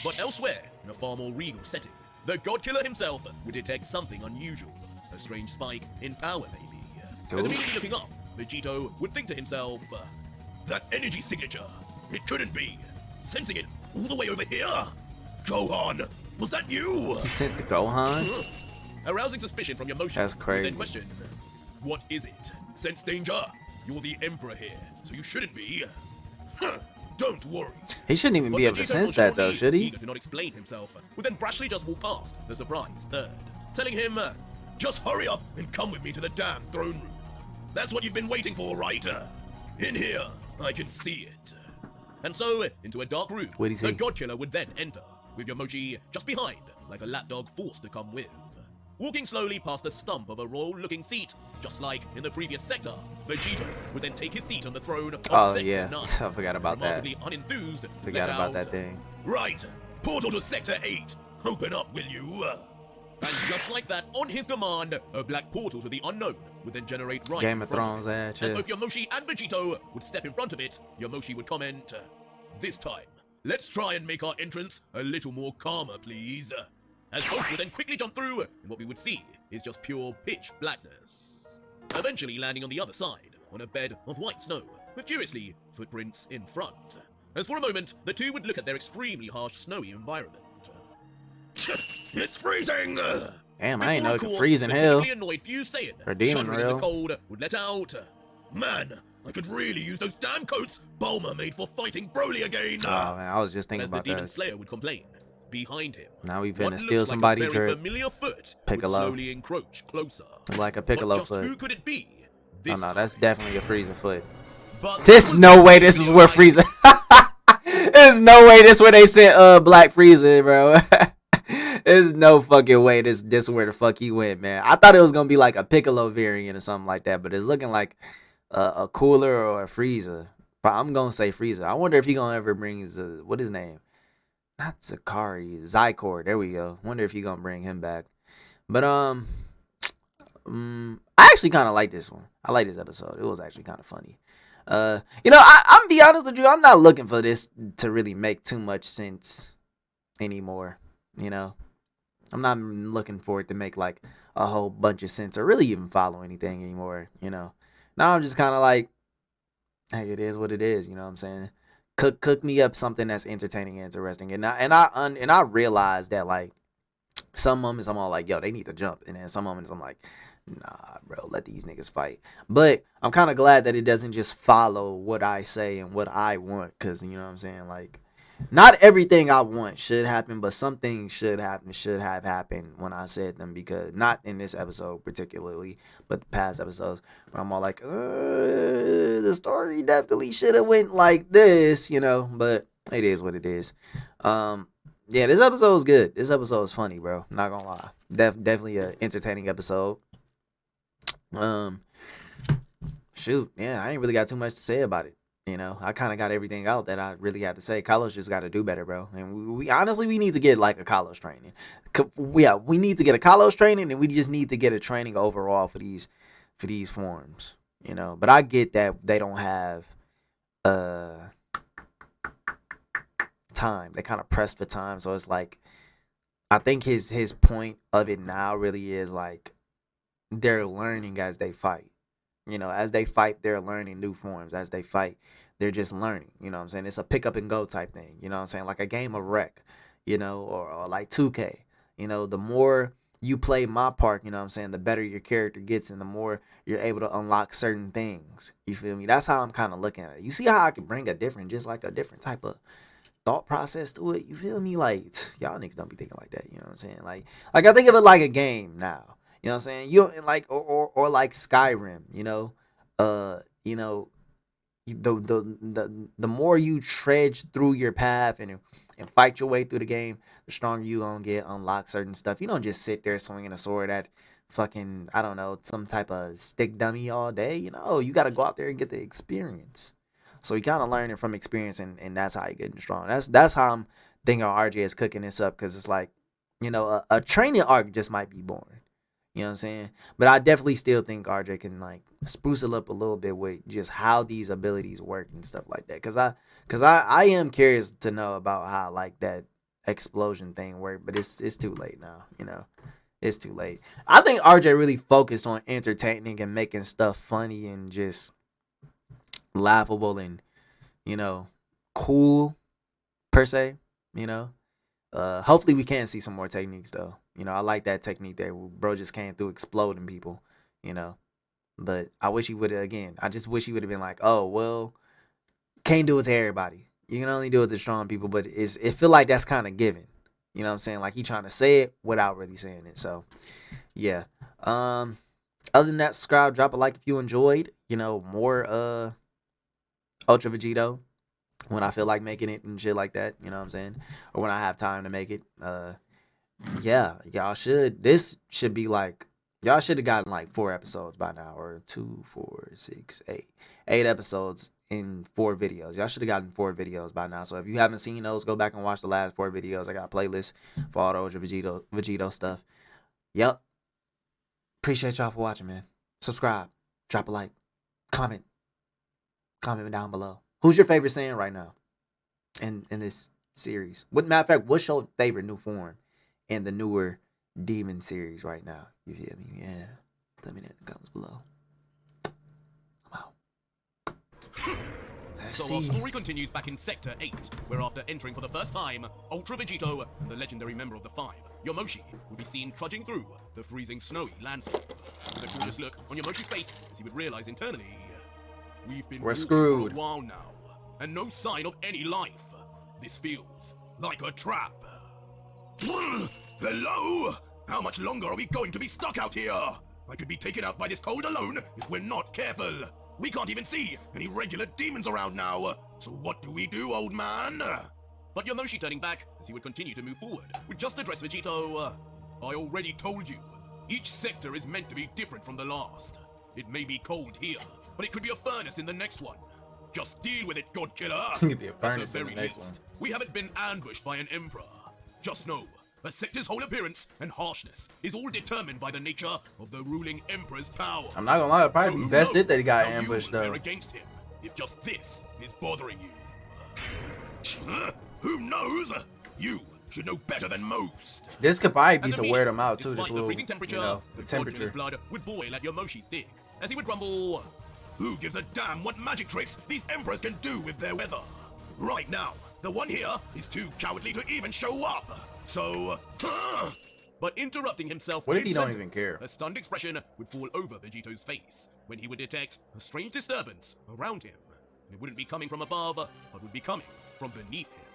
A: But elsewhere, in a far more regal setting, the God Killer himself would detect something unusual. A strange spike in power, maybe. As
B: Cool.
A: immediately looking up, Vegito would think to himself, that energy signature, it couldn't be. Sensing it all the way over here. Gohan, was that you?
B: He sent the Gohan?
A: Arousing suspicion from your motion.
B: That's
A: you
B: crazy.
A: Then question, what is it? Sense danger? You're the Emperor here, so you shouldn't be. Don't worry.
B: He shouldn't even
A: But
B: be able to
A: Vegito
B: sense
A: was
B: that, though,
A: surely
B: should he?
A: eager to not explain himself, would then brashly just walk past the surprise third, telling him, just hurry up and come with me to the damn throne room. That's what you've been waiting for, right? In here, I can see it. And so, into a dark room,
B: What'd he
A: the
B: see?
A: God Killer would then enter, with Yomoji just behind, like a lapdog forced to come with. Walking slowly past the stump of a royal-looking seat, just like in the previous sector, Vegito would then take his seat on the throne of
B: Oh,
A: Sector
B: yeah.
A: 9.
B: I forgot about that.
A: Remarkably unenthused,
B: Forgot
A: let
B: about
A: out,
B: that thing.
A: Right, portal to Sector 8. Open up, will you? And just like that, on his command, a black portal to the unknown would then generate right
B: Game
A: in
B: of
A: front
B: Thrones,
A: it.
B: shit.
A: As both Yomoshi and Vegito would step in front of it, Yomoshi would comment, this time, let's try and make our entrance a little more calmer, please. As both would then quickly jump through, and what we would see is just pure pitch blackness. Eventually landing on the other side, on a bed of white snow, with curiously footprints in front. As for a moment, the two would look at their extremely harsh snowy environment. It's freezing!
B: Damn, I ain't know it could
A: Before, of
B: freeze in
A: course, the
B: hell.
A: typically annoyed few saying,
B: For demon
A: shuddering in the
B: real.
A: cold, would let out, man, I could really use those damn coats Bulma made for fighting Broly again.
B: Oh man, I was just thinking
A: As the
B: about
A: demon
B: that.
A: slayer would complain, behind him,
B: Now we
A: what
B: finna steal
A: looks
B: somebody's
A: like a very
B: drip.
A: familiar foot
B: Piccolo.
A: would slowly encroach closer.
B: Like a Piccolo
A: But just
B: foot.
A: who could it be?
B: Oh
A: This
B: no, that's
A: time?
B: definitely a Frieza foot.
A: But
B: There's no way this is where Frieza. There's no way this where they sent Black Frieza, bro. There's no fucking way this where the fuck he went, man. I thought it was gonna be like a Piccolo variant or something like that, but it's looking like a Cooler or a Frieza. But I'm gonna say Frieza. I wonder if he gonna ever bring what his name? Not Zakari, Zykor. There we go. Wonder if he gonna bring him back. But I actually kind of like this one. I like this episode. It was actually kind of funny. You know, I'm be honest with you. I'm not looking for this to really make too much sense anymore. You know, I'm not looking for it to make like a whole bunch of sense or really even follow anything anymore. You know, now I'm just kind of like, hey, it is what it is. You know what I'm saying? Cook me up something that's entertaining and interesting. And I realized that like some moments I'm all like, yo, they need to jump, and then some moments I'm like, nah, bro, let these niggas fight. But I'm kind of glad that it doesn't just follow what I say and what I want, because, you know what I'm saying, like, not everything I want should happen, but some things should have happened when I said them, because not in this episode particularly, but the past episodes where I'm all like, the story definitely should have went like this, you know, but it is what it is. Yeah, this episode is good. This episode is funny, bro. Not gonna lie. Definitely an entertaining episode. Shoot, yeah, I ain't really got too much to say about it. You know, I kind of got everything out that I really had to say. Carlos just got to do better, bro. And we honestly, we need to get like a Carlos training. Yeah, we need to get a Carlos training, and we just need to get a training overall for these forms. You know, but I get that they don't have time. They kind of pressed for time, so it's like, I think his point of it now really is like they're learning as they fight. You know, as they fight, they're learning new forms. As they fight, they're just learning. You know what I'm saying? It's a pick up and go type thing. You know what I'm saying? Like a game of Rec, you know, or like 2K. You know, the more you play my park, you know what I'm saying, the better your character gets and the more you're able to unlock certain things. You feel me? That's how I'm kind of looking at it. You see how I can bring a different type of thought process to it? You feel me? Like, y'all niggas don't be thinking like that. You know what I'm saying? Like I think of it like a game now. You know what I'm saying? You like or like Skyrim, you know? You know, the more you trudge through your path and fight your way through the game, the stronger you gonna get, unlock certain stuff. You don't just sit there swinging a sword at fucking, I don't know, some type of stick dummy all day. You know, you got to go out there and get the experience. So you kind of learn it from experience, and that's how you get strong. That's how I'm thinking RJ is cooking this up, because it's like, you know, a training arc just might be boring. You know what I'm saying? But I definitely still think RJ can like spruce it up a little bit with just how these abilities work and stuff like that. Cause I am curious to know about how like that explosion thing worked, but it's too late now. You know, it's too late. I think RJ really focused on entertaining and making stuff funny and just laughable and, you know, cool per se. You know, hopefully we can see some more techniques though. You know, I like that technique there. Bro just came through exploding people, you know. But I wish he would have, again, I just wish he would have been like, oh, well, can't do it to everybody. You can only do it to strong people, but it feel like that's kind of given. You know what I'm saying? Like he trying to say it without really saying it. So, yeah. Other than that, subscribe, drop a like if you enjoyed. You know, more Ultra Vegito when I feel like making it and shit like that. You know what I'm saying? Or when I have time to make it. Yeah, y'all should. This should be like, y'all should have gotten like 4 episodes by now, or 2, 4, 6, 8 episodes in 4 videos. Y'all should have gotten 4 videos by now. So if you haven't seen those, go back and watch the last 4 videos. I got a playlist for all the Ultra Vegito stuff. Yep. Appreciate y'all for watching, man. Subscribe, drop a like, comment down below. Who's your favorite Saiyan right now? in this series. What matter of fact, what's your favorite new form in the newer demon series right now? You feel me? Yeah. Let me know in the comments below. I'm out.
A: So our story continues back in Sector 8, where after entering for the first time, Ultra Vegito, the legendary member of the Five, Yomoshi, will be seen trudging through the freezing snowy landscape. With a cautious look on Yomoshi's face, as he would realize internally, we've been walking
B: screwed
A: for a while now, and no sign of any life. This feels like a trap. Hello? How much longer are we going to be stuck out here? I could be taken out by this cold alone if we're not careful. We can't even see any regular demons around now. So what do we do, old man? But Yomoshi turning back as he would continue to move forward would just address Vegito. I already told you, each sector is meant to be different from the last. It may be cold here, but it could be a furnace in the next one. Just deal with it, God Killer.
B: It could be a furnace in the next one.
A: We haven't been ambushed by an emperor. Just know, a sector's whole appearance and harshness is all determined by the nature of the ruling emperor's power.
B: I'm not gonna lie, it'd probably be best if they got ambushed though.
A: Against him, if just this is bothering you. Who knows? You should know better than most.
B: This could probably be to wear them out too. This little,
A: the temperature blood would boil at Yomoshi's dig, as he would grumble, "Who gives a damn what magic tricks these emperors can do with their weather? Right now, the one here is too cowardly to even show up. So, but interrupting himself.
B: What if he don't even care?
A: A stunned expression would fall over Vegito's face when he would detect a strange disturbance around him. It wouldn't be coming from above, but would be coming from beneath him.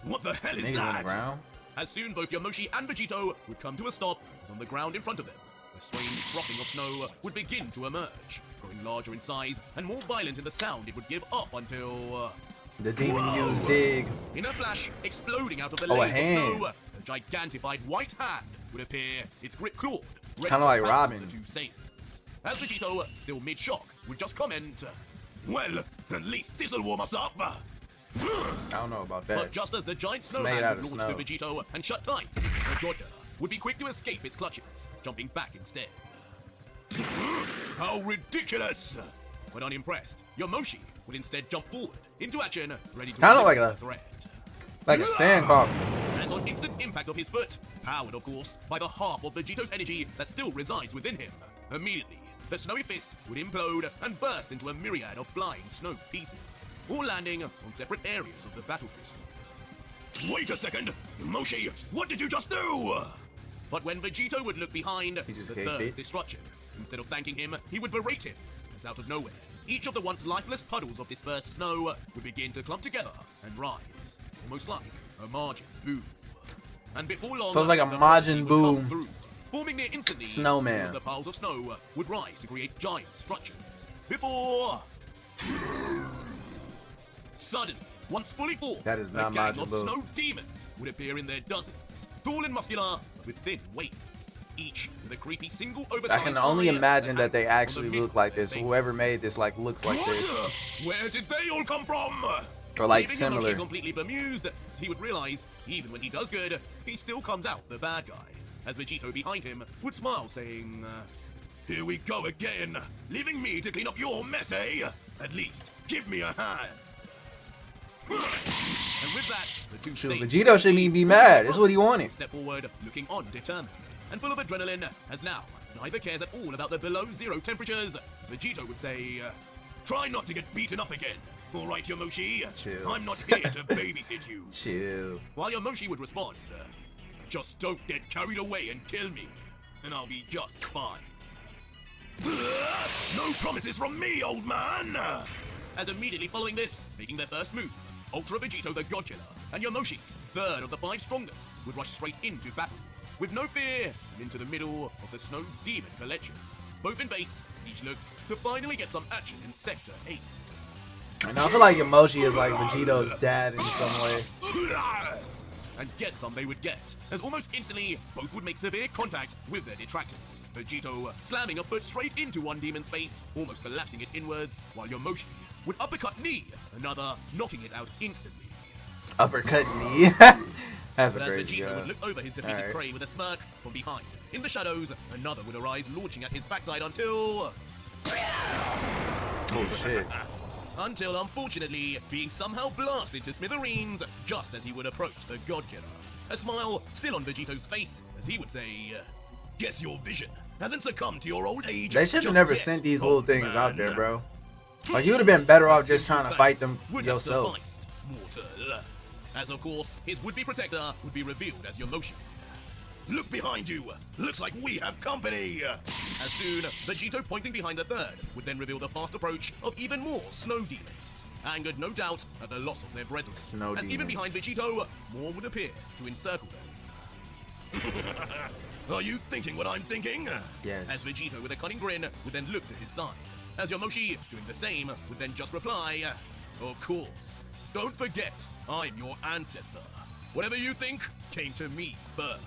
A: What the hell is that?
B: On the ground?
A: As soon both Yomoshi and Vegito would come to a stop, as on the ground in front of them, a strange frothing of snow would begin to emerge, growing larger in size and more violent in the sound it would give off until...
B: the demon used dig.
A: In a flash, exploding out of the layer of snow, a gigantified white hand would appear, its grip clawed,
B: kind of like Robin.
A: The two sailors. As Vegito, still mid-shock, would just comment, "Well, at least this'll warm us up."
B: I don't know about that.
A: But just as the giant snow hand would launch to Vegito and shut tight, the Godda would be quick to escape its clutches, jumping back instead. How ridiculous! But unimpressed, Yomoshi would instead jump forward into action, ready to
B: kind of like
A: a threat.
B: Like a sand coffin.
A: As on instant impact of his foot, powered of course by the half of Vegito's energy that still resides within him, immediately the snowy fist would implode and burst into a myriad of flying snow pieces, all landing on separate areas of the battlefield. Wait a second! Yomoshi, what did you just do? But when Vegito would look behind the third destruction, instead of thanking him, he would berate him, as out of nowhere, each of the once lifeless puddles of dispersed snow would begin to clump together and rise, almost like a Majin Buu. And before long,
B: so it's like a Majin Buu,
A: forming near instantly,
B: snowman.
A: The piles of snow would rise to create giant structures. Before suddenly, once fully formed,
B: that is not
A: a gang
B: Majin
A: of
B: Buu.
A: Snow demons would appear in their dozens, tall and muscular, but with thin waists. Each with a creepy single oversized.
B: I can only imagine that they actually look like this. Whoever made this like looks like this.
A: Where did they all come from?
B: Or like similar.
A: Completely bemused, he would realize even when he does good, he still comes out the bad guy. As Vegito behind him would smile, saying, "Here we go again, leaving me to clean up your mess, eh? At least give me a hand." And with that, the two
B: Vegito shouldn't even be mad. This is what he wanted.
A: Step forward, looking on, determined and full of adrenaline, as now neither cares at all about the below zero temperatures. As Vegito would say, "Try not to get beaten up again. All right, Yomoshi.
B: Chill.
A: I'm not here to babysit you."
B: Chill.
A: While Yomoshi would respond, "Just don't get carried away and kill me, and I'll be just fine." No promises from me, old man. As immediately following this, making their first move, Ultra Vegito the God Killer and Yomoshi, third of the 5 strongest, would rush straight into battle. With no fear, and into the middle of the Snow Demon collection. Both in base, each looks to finally get some action in Sector 8.
B: And I feel like Yomoshi is like Vegito's dad in some way.
A: And get some they would get, as almost instantly, both would make severe contact with their detractors. Vegito slamming a foot straight into one demon's face, almost collapsing it inwards, while Yomoshi would uppercut knee, another knocking it out instantly.
B: Uppercut knee? That's a crazy
A: Vegito would look over his defeated prey with a smirk from behind. In the shadows, another would arise, launching at his backside until...
B: Oh shit.
A: until unfortunately being somehow blasted to smithereens just as he would approach the God Killer. A smile still on Vegito's face as he would say, guess your vision hasn't succumbed to your old age.
B: They should have never sent these little things out there, bro. Like, you would have been better off just trying to fight them yourself.
A: Mortal. As of course, his would-be protector would be revealed as Yomoshi. Look behind you! Looks like we have company! As soon, Vegito pointing behind the third would then reveal the fast approach of even more snow demons. Angered no doubt at the loss of their brethren.
B: Snow
A: as
B: demons.
A: Even behind Vegito, more would appear to encircle them. Are you thinking what I'm thinking?
B: Yes.
A: As Vegito with a cunning grin would then look to his side. As Yomoshi, doing the same, would then just reply, of course. Don't forget, I'm your ancestor. Whatever you think came to me first.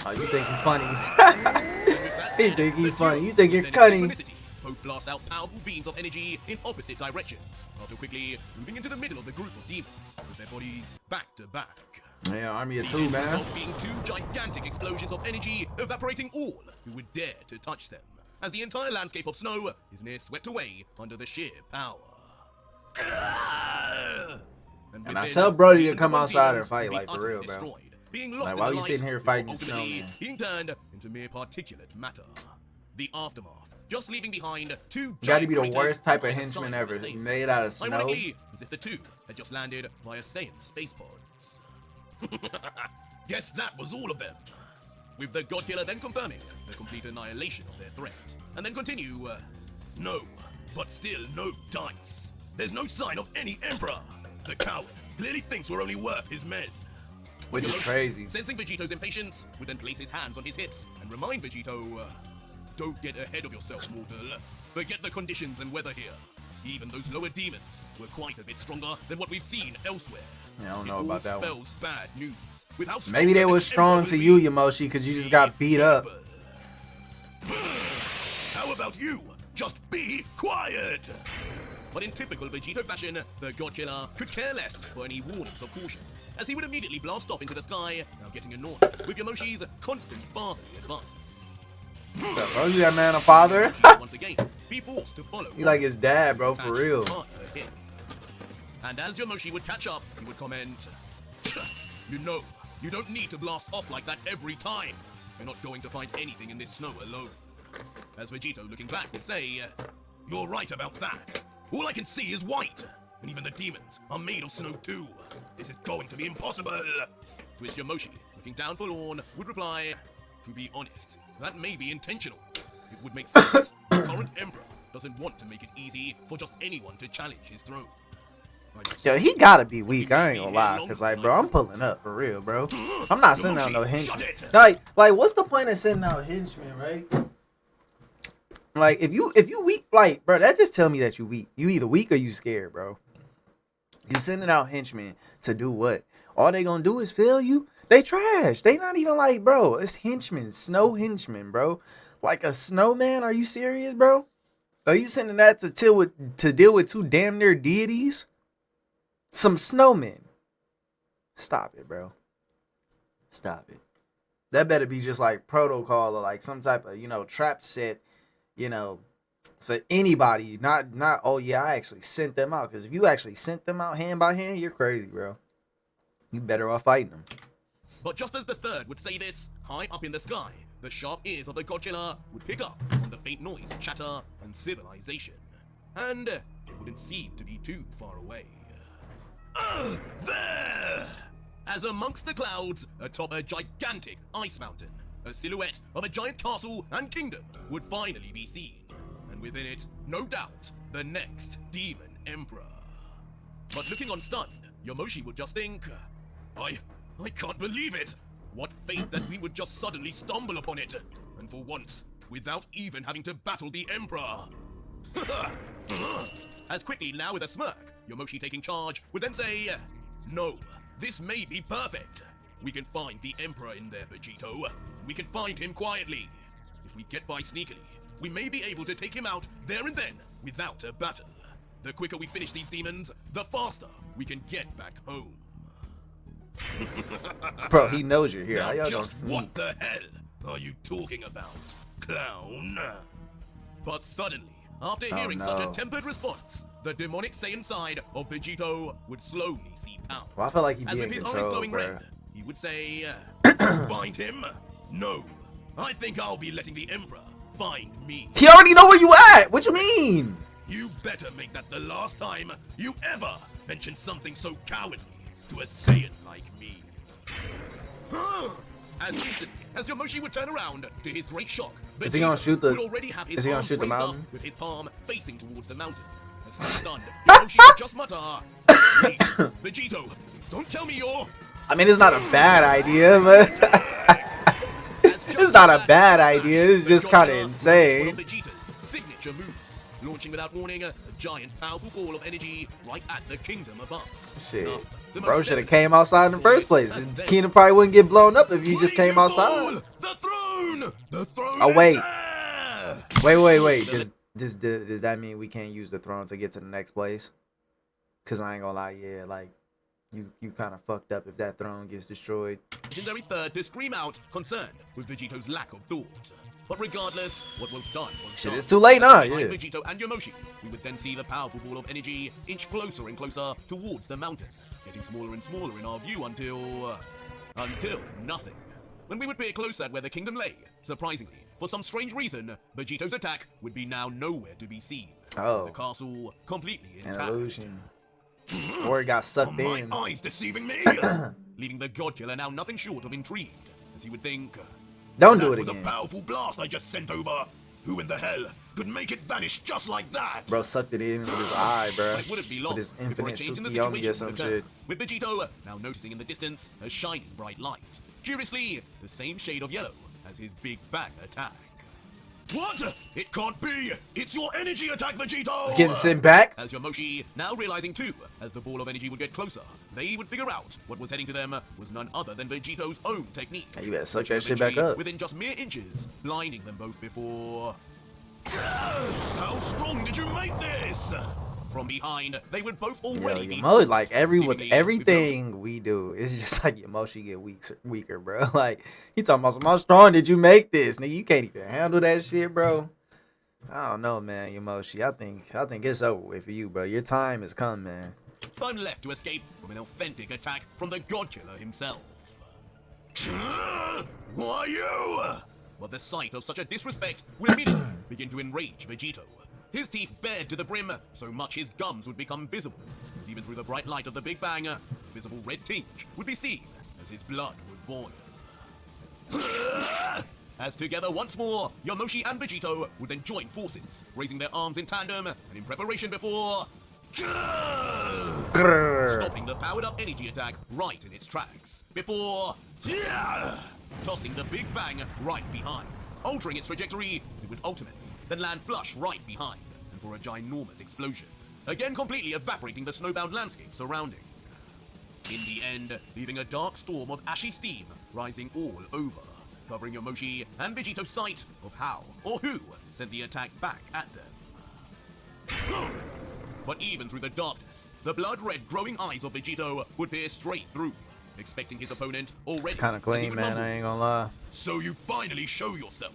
B: Oh, you think you're funny. He think he's funny. You think you're cunning.
A: Both blast out powerful beams of energy in opposite directions, after quickly moving into the middle of the group of demons, with their bodies back to back.
B: Yeah, army of two, man.
A: Being two gigantic explosions of energy, evaporating all who would dare to touch them, as the entire landscape of snow is near swept away under the sheer power.
B: And I tell Brody to come outside and fight, like, for real, bro. Like, why are you sitting here fighting snow, man?
A: Being turned into mere particulate matter. The aftermath, just leaving behind two
B: Gotta be the
A: giant
B: worst type of
A: craters
B: henchman
A: either
B: ever.
A: side of the
B: Made out of snow.
A: Ironically, as if the two had just landed via Saiyan space pods. Guess that was all of them. With the God Killer then confirming the complete annihilation of their threat. And then continue, no, but still no dice. There's no sign of any Emperor. The coward clearly thinks we're only worth his men.
B: Which is crazy.
A: Sensing Vegito's impatience, would then place his hands on his hips and remind Vegito, don't get ahead of yourself, mortal. Forget the conditions and weather here. Even those lower demons were quite a bit stronger than what we've seen elsewhere.
B: Yeah, I don't know about that one.
A: Spells bad news. With how
B: Maybe they were strong to you, Yomoshi, because you just got beat up.
A: How about you? Just be quiet! But in typical Vegito fashion, the God Killer could care less for any warnings of caution, as he would immediately blast off into the sky, now getting annoyed with Yomoshi's constant fatherly advice.
B: So, told you that man a father?
A: Once again, be forced to follow.
B: He like his dad, bro, for real.
A: And as Yomoshi would catch up, he would comment, you know, you don't need to blast off like that every time. You're not going to find anything in this snow alone. As Vegito, looking back, would say, you're right about that. All I can see is white. And even the demons are made of snow too. This is going to be impossible. To which Yomoshi, looking down forlorn, would reply, to be honest, that may be intentional. It would make sense. The current emperor doesn't want to make it easy for just anyone to challenge his throne.
B: Yo, he gotta be weak, I ain't gonna lie. Cause like, bro, I'm pulling up for real, bro. I'm not sending out no henchmen. Like, what's the point of sending out henchmen, right? Like, if you weak, like, bro, that just tell me that you weak. You either weak or you scared, bro. You sending out henchmen to do what? All they gonna do is fail you? They trash. They not even like, bro, it's henchmen, snow henchmen, bro. Like a snowman? Are you serious, bro? Are you sending that to deal with two damn near deities? Some snowmen. Stop it, bro. Stop it. That better be just like protocol or like some type of, you know, trap set, you know, for anybody. Not, oh yeah, I actually sent them out. Because if you actually sent them out hand by hand, you're crazy, bro. You better off fighting them.
A: But just as the third would say this, high up in the sky, the sharp ears of the God Killer would pick up on the faint noise of chatter and civilization. And it wouldn't seem to be too far away. There! As amongst the clouds, atop a gigantic ice mountain, a silhouette of a giant castle and kingdom would finally be seen. And within it, no doubt, the next Demon Emperor. But looking on stunned, Yomoshi would just think, I can't believe it! What fate that we would just suddenly stumble upon it, and for once, without even having to battle the Emperor. As quickly now with a smirk, Yomoshi taking charge would then say, no, this may be perfect. We can find the Emperor in there, Vegito. We can find him quietly. If we get by sneakily, we may be able to take him out there and then without a battle. The quicker we finish these demons, the faster we can get back home.
B: Bro, he knows you're here.
A: Now,
B: How y'all
A: just
B: gonna
A: what the hell are you talking about, clown? But suddenly, after hearing such a tempered response, the demonic Saiyan side of Vegito would slowly seep out.
B: Well, I feel like he'd
A: As
B: be
A: with
B: in
A: his eyes
B: control,
A: glowing
B: bro.
A: red, he would say, find him? No. I think I'll be letting the Emperor find me.
B: He already know where you at. What you mean?
A: You better make that the last time you ever mention something so cowardly to a Saiyan like me. As instantly as Yomoshi would turn around, to his great shock,
B: Is he gonna shoot the?
A: would already have his
B: Is he gonna
A: arms
B: shoot the
A: raised up
B: mountain?
A: with his palm facing towards the mountain. As stunned, Yomoshi would just mutter, "Wait, Vegito, don't tell me you're..."
B: I mean, it's not a bad idea, but it's not a bad idea. It's just kind of insane.
A: One of Vegeta's signature moves, launching without warning a giant, powerful ball of energy right at the kingdom above.
B: Shit,
A: The
B: bro
A: most
B: should have
A: deadly,
B: came outside in the first place.
A: and then-
B: Kingdom probably wouldn't get blown up if he just
A: Ready
B: came
A: to
B: outside.
A: fall! The throne! The throne!
B: Oh,
A: is
B: wait.
A: there!
B: Wait. Does that mean we can't use the throne to get to the next place? Cause I ain't gonna lie, yeah, like you kind of fucked up if that throne gets destroyed.
A: Legendary third to scream out, concerned with Vegito's lack of thought. But regardless, what was done was
B: Shit,
A: done.
B: it's too late now,
A: Behind
B: yeah.
A: Vegito and Yomoshi, we would then see the powerful ball of energy inch closer and closer towards the mountain, getting smaller and smaller in our view until nothing. When we would peer closer at where the kingdom lay, surprisingly, for some strange reason, Vegito's attack would be now nowhere to be seen.
B: Oh.
A: The castle completely
B: An
A: intact.
B: illusion. Or it got
A: Are
B: sucked
A: my
B: in.
A: eyes deceiving me? Leaving the god killer now nothing short of intrigued, as he would think,
B: Don't do
A: that
B: it
A: was
B: again.
A: a powerful blast I just sent over. Who in the hell could make it vanish just like that?
B: Bro sucked it in with his eye, bro.
A: But it wouldn't be long
B: With his
A: before a
B: infinite
A: change in the
B: Tsukiyomi or
A: situation
B: some
A: would occur,
B: shit.
A: with Vegito now noticing in the distance a shining bright light. Curiously, the same shade of yellow as his Big Bang attack. What? It can't be! It's your energy attack, Vegito!
B: It's getting sent back.
A: As Yomoshi, now realizing too, as the ball of energy would get closer, they would figure out what was heading to them was none other than Vegito's own technique.
B: Hey, you better suck
A: which
B: that shit back
A: eventually,
B: up.
A: Within just mere inches, blinding them both before... How strong did you make this? From behind, they would both already be...
B: Yomoshi, like with
A: seemingly
B: everything we do, it's just like Yomoshi get weaker, bro. Like he talking about how strong did you make this, nigga? You can't even handle that shit, bro. I don't know, man, Yomoshi. I think it's over with for you, bro. Your time has come, man.
A: I'm left to escape from an authentic attack from the god killer himself. Why you? But the sight of such a disrespect would immediately begin to enrage Vegito. His teeth bared to the brim, so much his gums would become visible, as even through the bright light of the Big Bang, a visible red tinge would be seen as his blood would boil. As together once more, Yomoshi and Vegito would then join forces, raising their arms in tandem and in preparation before... stopping the powered-up energy attack right in its tracks, before... tossing the Big Bang right behind, altering its trajectory as it would ultimately then land flush right behind, and for a ginormous explosion, again completely evaporating the snowbound landscape surrounding. In the end, leaving a dark storm of ashy steam rising all over, covering Yomoshi and Vegito's sight of how or who sent the attack back at them. But even through the darkness, the blood-red growing eyes of Vegito would peer straight through, expecting his opponent already.
B: It's kind of
A: as he
B: clean,
A: would
B: man.
A: mumble,
B: I ain't gonna lie.
A: "So you finally show yourself,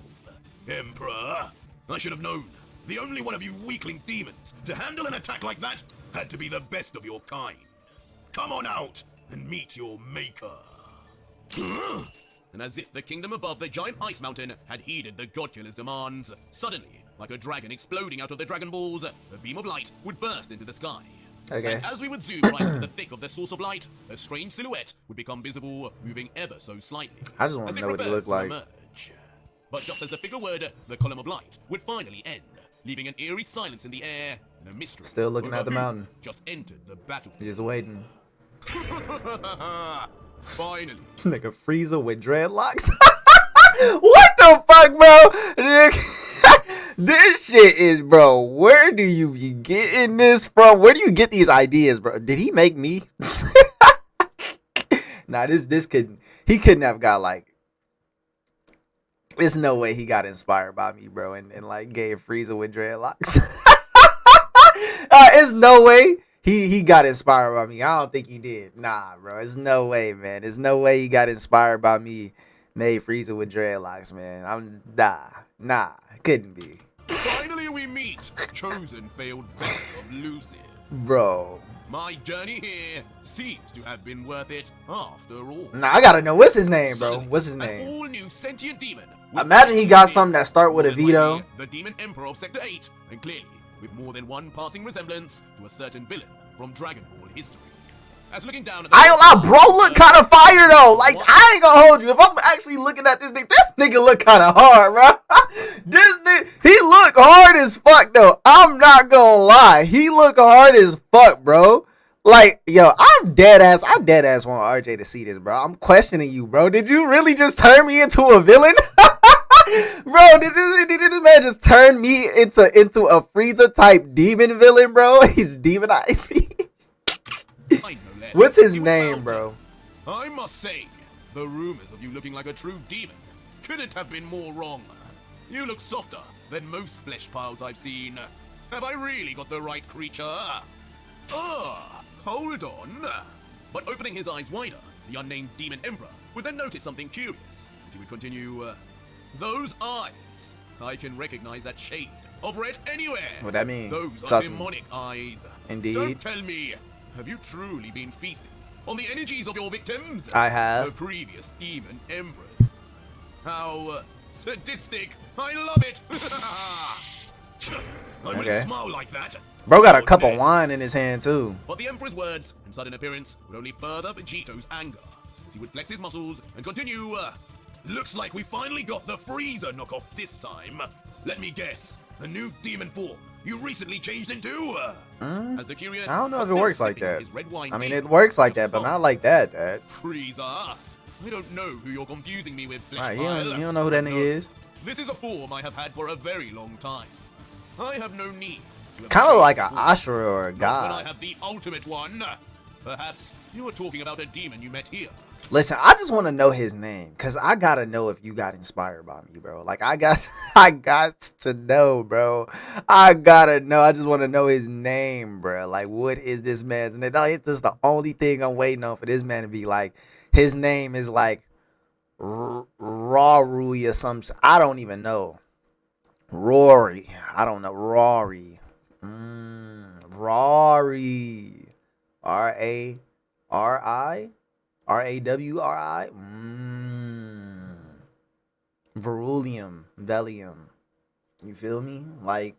A: Emperor. I should have known. The only one of you weakling demons to handle an attack like that had to be the best of your kind. Come on out and meet your maker." And as if the kingdom above the giant ice mountain had heeded the god killer's demands, suddenly, like a dragon exploding out of the Dragon Balls, a beam of light would burst into the sky.
B: Okay.
A: And as we would zoom right into the thick of the source of light, a strange silhouette would become visible, moving ever so slightly.
B: I just wanna
A: as it
B: know what he
A: prepares
B: looked
A: to
B: like.
A: emerge. But just as the figure would, the column of light would finally end, leaving an eerie silence in the air and a mystery.
B: Still looking
A: over
B: at the
A: who
B: mountain.
A: Just entered the battlefield.
B: Just waiting.
A: Finally.
B: Nigga Frieza with dreadlocks. What the fuck, bro? This shit is, bro. Where do you be getting this from? Where do you get these ideas, bro? Did he make me? Nah, he couldn't have got like. There's no way he got inspired by me, bro, and like gave Frieza with dreadlocks. There's no way he got inspired by me. I don't think he did. Nah, bro. There's no way, man. There's no way he got inspired by me. Made Frieza with dreadlocks, man. Nah. Couldn't be.
A: Finally we meet, chosen failed vessel of Lucifer.
B: Bro.
A: My journey here seems to have been worth it after all.
B: Nah, I gotta know. What's his name, bro?
A: Suddenly,
B: What's his
A: an
B: name?
A: all-new sentient demon.
B: Imagine he got something that start with a Vegito.
A: The Demon Emperor of Sector 8, and clearly with more than one passing resemblance to a certain villain from Dragon Ball history. As looking down at the
B: I ain't gonna lie, bro, look kind of fire though. Like, I ain't gonna hold you. If I'm actually looking at this nigga look kind of hard, bro. This nigga, he look hard as fuck though. I'm not gonna lie, he look hard as fuck, bro. Like, yo, I'm dead ass want RJ to see this, bro. I'm questioning you, bro. Did you really just turn me into a villain? Bro, did this man just turn me into a Frieza type demon villain, bro? He's demonized me. What's his name, bro?
A: I must say, the rumors of you looking like a true demon couldn't have been more wrong. You look softer than most flesh piles I've seen. Have I really got the right creature? Hold on. But opening his eyes wider, the unnamed Demon Emperor would then notice something curious as he would continue, those eyes. I can recognize that shade of red anywhere.
B: What that mean?
A: Those are demonic eyes.
B: Indeed.
A: Don't tell me, have you truly been feasting on the energies of your victims?
B: I have.
A: The previous Demon Emperors. How sadistic. I love it. I wouldn't smile like that.
B: Bro got a cup of wine in his hand too.
A: But the Emperor's words and sudden appearance would only further Vegito's anger as he would flex his muscles and continue. Looks like we finally got the Frieza knockoff this time. Let me guess, a new demon form you recently changed into? As the curious,
B: I don't know if it works like that. I mean, it works like that, but not like that, Dad.
A: Frieza? I don't know who you're confusing me with,
B: Right, you don't know who that nigga is.
A: This is a form I have had for a very long time. I have no need.
B: Kind of like an Ashura or a god.
A: When I have the ultimate one. Perhaps you were talking about a demon you met here.
B: Listen, I just want to know his name, cause I gotta know if you got inspired by me, bro. Like I got to know, bro. I gotta know. I just want to know his name, bro. Like, what is this man's name? It's just the only thing I'm waiting on for this man to be like. His name is like Rory or something. I don't even know. Rory. I don't know. Rory. Rory. Rawri. Rawri. Velium. You feel me? Like,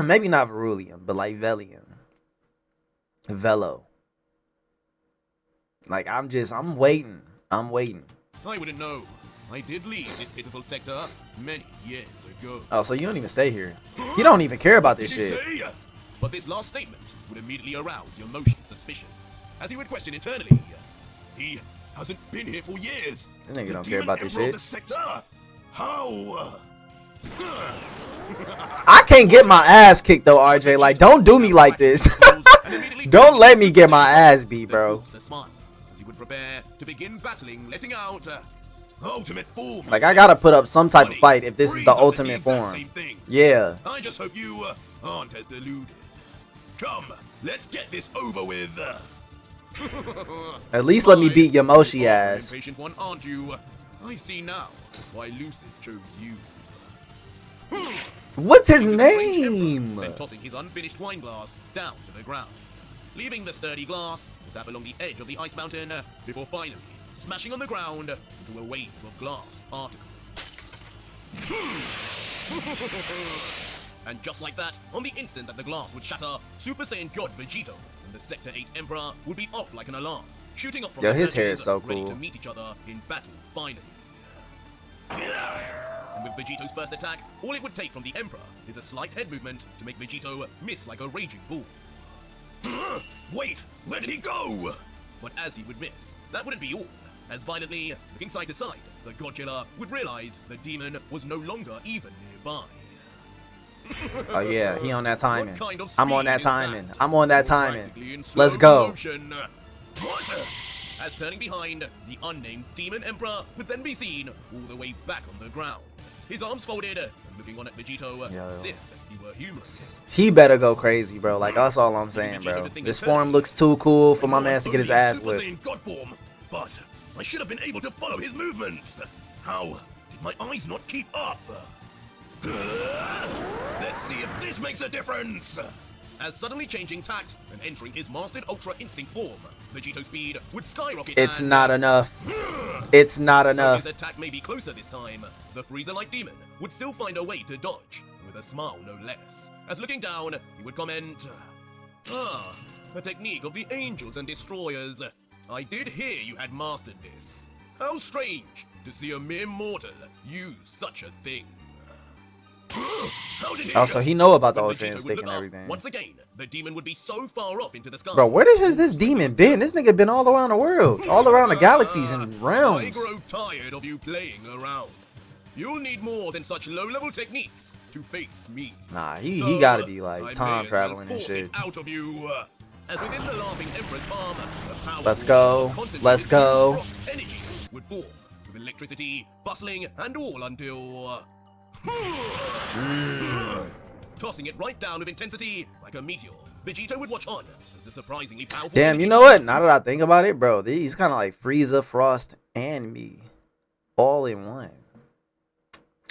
B: maybe not Verulium, but like Velium. Velo. Like, I'm waiting. I
A: wouldn't know. I did leave this pitiful sector many years ago.
B: Oh, so you don't even stay here. You don't even care about this shit.
A: But this last statement would immediately arouse your Yomoshi's suspicions, as he would question internally. He hasn't been here for years.
B: This nigga don't care about this shit.
A: How?
B: I can't get my ass kicked though, RJ. Like, don't do me like this. Don't let me get my ass beat, bro.
A: As he would prepare to begin battling, letting out ultimate form.
B: Like, I gotta put up some type of fight if this is the ultimate form. Yeah.
A: I just hope you aren't as deluded. Come, let's get this over with.
B: At least let me beat Yomoshi ass.
A: Impatient one, aren't you? I see now why Lucifer chose you.
B: What's his name?
A: Then tossing his unfinished wine glass down to the ground, leaving the sturdy glass to tap along the edge of the ice mountain before finally smashing on the ground into a wave of glass particles. And just like that, on the instant that the glass would shatter, Super Saiyan God Vegito and the Sector 8 Emperor would be off like an alarm, shooting off from
B: Yo,
A: their
B: his hair is
A: perches,
B: so
A: ready
B: cool.
A: to meet each other in battle finally. And with Vegito's first attack, all it would take from the Emperor is a slight head movement to make Vegito miss like a raging bull. Wait, where did he go? But as he would miss, that wouldn't be all. As violently, looking side to side, the God Killer would realize the demon was no longer even nearby.
B: Oh yeah, he on that timing.
A: Kind of
B: I'm on that timing. I'm on that timing.
A: Practically in slow
B: Let's go.
A: motion. What? As turning behind, the unnamed Demon Emperor would then be seen all the way back on the ground. His arms folded and looking on at Vegito as if he were humoring him.
B: He better go crazy, bro. Like, that's all I'm saying, bro. This form looks too cool for my man to get his ass
A: Super
B: whipped.
A: Saiyan God form, but I should have been able to follow his movements. How did my eyes not keep up? Let's see if this makes a difference. As suddenly changing tact and entering his mastered Ultra Instinct form, Vegito speed would skyrocket.
B: It's not enough. It's not enough.
A: His attack may be closer this time. The Freezer-like demon would still find a way to dodge, with a smile no less. As looking down, he would comment, "Ah, a technique of the Angels and Destroyers. I did hear you had mastered this. How strange to see a mere mortal use such a thing." How did he
B: Also, he know about the
A: When
B: Ultra
A: Vegito would
B: Instinct
A: look
B: and
A: up,
B: everything.
A: Once again, the demon would be so far off into the sky.
B: Bro, where has this demon been? This nigga been all around the world. All around the galaxies and
A: I
B: realms.
A: grow tired of you playing around. You'll need more than such low-level techniques to face me.
B: Nah, he
A: So,
B: gotta be
A: I
B: like
A: may
B: time
A: as
B: traveling
A: well
B: and
A: force
B: shit.
A: it out of you. As within the laughing Emperor's palm, the power
B: Let's go.
A: of concentrated
B: Let's go.
A: frost energy would form, with electricity bustling and all until tossing it right down with intensity like a meteor. Vegito would watch on as the surprisingly powerful.
B: Damn,
A: energy
B: you know what? Now that I think about it, bro, he's kind of like Frieza, Frost, and me, all in one.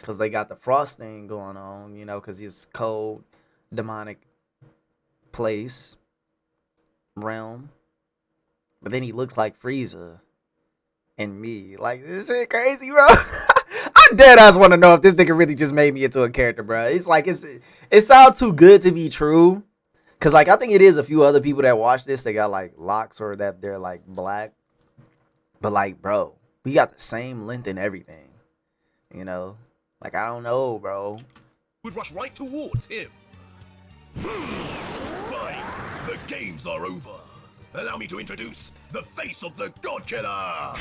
B: Cause they got the Frost thing going on, you know, cause he's cold, demonic place, realm. But then he looks like Frieza and me. Like, this shit crazy, bro. I dead ass want to know if this nigga really just made me into a character, bro. It's like it sounds too good to be true. Cause like I think it is a few other people that watch this, they got like locks or that they're like black. But like, bro, we got the same length and everything. You know? Like, I don't know, bro.
A: would rush right towards him. Fine, the games are over. Allow me to introduce the face of the God Killer.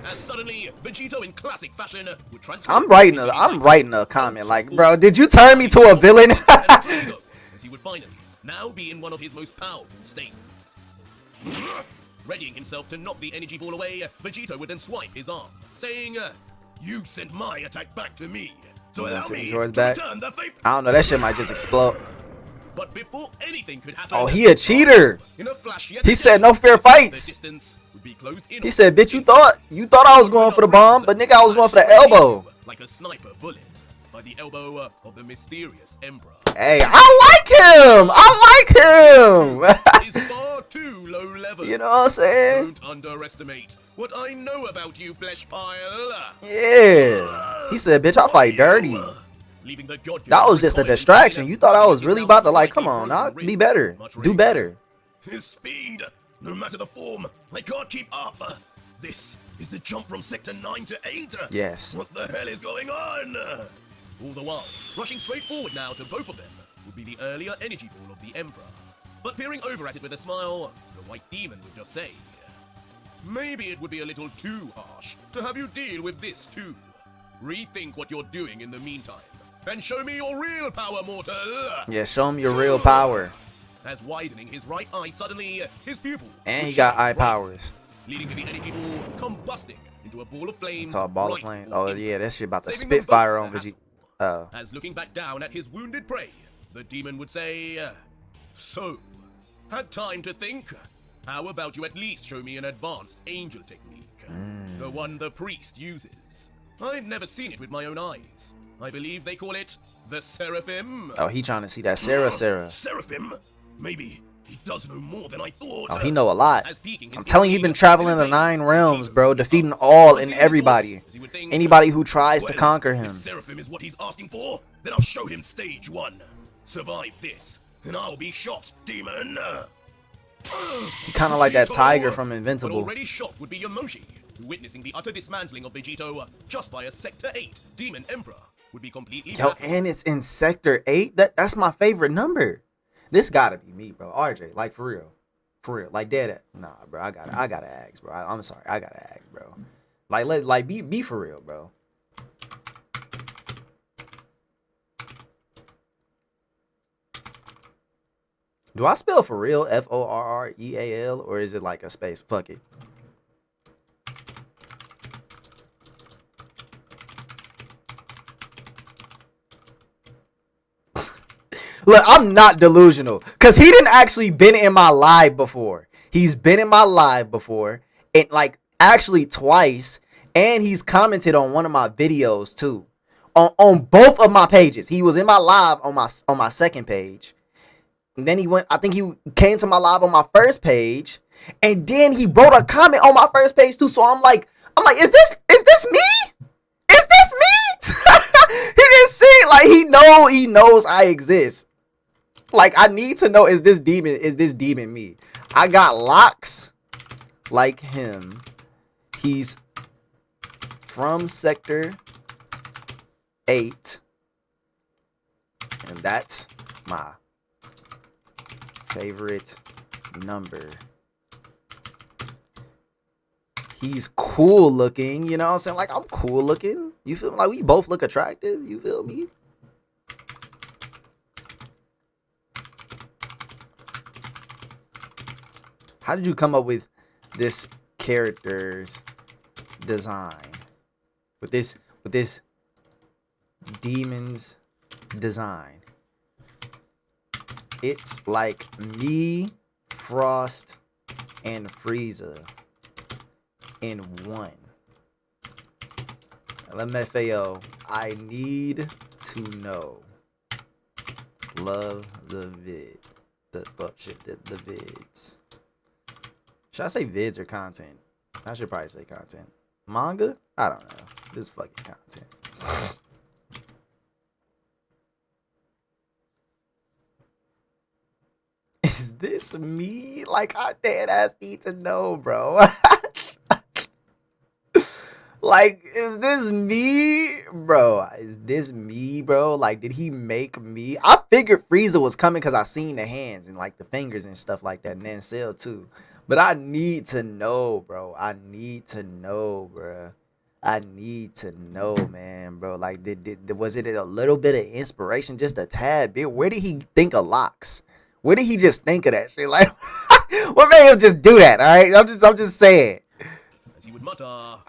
A: And suddenly, Vegito in classic fashion would transform.
B: I'm writing a comment like, bro, did you turn me to a villain?
A: As he would finally now be in one of his most powerful states. Readying himself to knock the energy ball away, Vegito would then swipe his arm, saying, "You sent my attack back to me, so
B: You wanna
A: allow
B: send
A: me
B: yours
A: to
B: back?
A: return the favor."
B: I don't know, that shit might just explode.
A: But before anything could happen,
B: Oh, he a cheater.
A: in a flash,
B: He said no fair fights.
A: The distance would be closed in
B: He
A: on
B: said, bitch, you
A: Vegito.
B: thought I was going for the bomb, but nigga, I was going for the elbow.
A: Like a sniper bullet by the elbow of the mysterious Emperor.
B: Hey, I like him.
A: Is far too low level.
B: You know what I'm saying?
A: Don't underestimate what I know about you, flesh pile.
B: Yeah. He said, bitch, I fight dirty.
A: Leaving the God
B: That was just a distraction. You thought I was really about to like, come on, now be better. Do better.
A: His speed, no matter the form, I can't keep up. This is the jump from Sector 9 to 8.
B: Yes.
A: What the hell is going on? All the while, rushing straight forward now to both of them would be the earlier energy ball of the Emperor. But peering over at it with a smile, the White Demon would just say, "Maybe it would be a little too harsh to have you deal with this too. Rethink what you're doing in the meantime, and show me your real power, mortal."
B: Yeah, show him your real power.
A: As widening his right eye suddenly, his pupil
B: And
A: would
B: he got
A: shine
B: eye
A: bright,
B: powers.
A: leading to the energy ball combusting into a ball of flames.
B: It's all ball of
A: right
B: flame.
A: before
B: Oh,
A: him,
B: yeah, that shit about to
A: saving them
B: spit fire
A: both
B: on
A: the
B: Vegeta.
A: hassle. As looking back down at his wounded prey, the demon would say, "So, had time to think? How about you at least show me an advanced angel technique? The one the priest uses. I've never seen it with my own eyes. I believe they call it the Seraphim."
B: Oh, he trying to see that Sarah.
A: Seraphim? Maybe he does know more than I thought.
B: Oh, he know a lot.
A: As peeking his
B: I'm telling you, he been traveling the 9 realms, bro, defeating all and everybody. Anybody who tries to conquer him.
A: If Seraphim is what he's asking for, then I'll show him stage 1. Survive this, and I'll be shot, demon.
B: Kind of like that
A: Vegito!
B: tiger from
A: But
B: Invincible.
A: already shot would be Yomoshi, who, witnessing the utter dismantling of Vegito just by a Sector 8 Demon Emperor, would be completely
B: Yo,
A: baffled.
B: and it's in Sector 8. That's my favorite number. This gotta be me, bro. RJ, like for real. For real. Like dead. Nah, bro. I gotta ask, bro. I'm sorry. I gotta ask, bro. Like be for real, bro. Do I spell for real Forreal, or is it like a space? Fuck it. Look, I'm not delusional, cause he didn't actually been in my live before. He's been in my live before, and like actually twice, and he's commented on one of my videos too. on both of my pages. He was in my live on my second page. And then I think he came to my live on my first page. And then he wrote a comment on my first page too. So I'm like, is this me? Is this me? He didn't see it. Like he knows I exist. Like I need to know, is this demon me? I got locks like him. He's from sector 8. And that's my favorite number. He's cool looking, you know what I'm saying? Like, I'm cool looking. You feel me? Like, we both look attractive. You feel me? How did you come up with this character's design? With this demon's design. It's like me, Frost, and Frieza in one. LMFAO, I need to know. Love the vid. The vids. Should I say vids or content? I should probably say content. Manga? I don't know. This fucking content. Is this me? Like, I dead ass need to know, bro. Like, is this me? Bro, is this me, bro? Like, did he make me? I figured Frieza was coming because I seen the hands and, like, the fingers and stuff like that. And then Cell, too. But I need to know, bro. I need to know, bro. I need to know, man, bro. Like, was it a little bit of inspiration? Just a tad bit? Where did he think of locks? Where did he just think of that shit? Like, what made him just do that, all right? I'm just saying.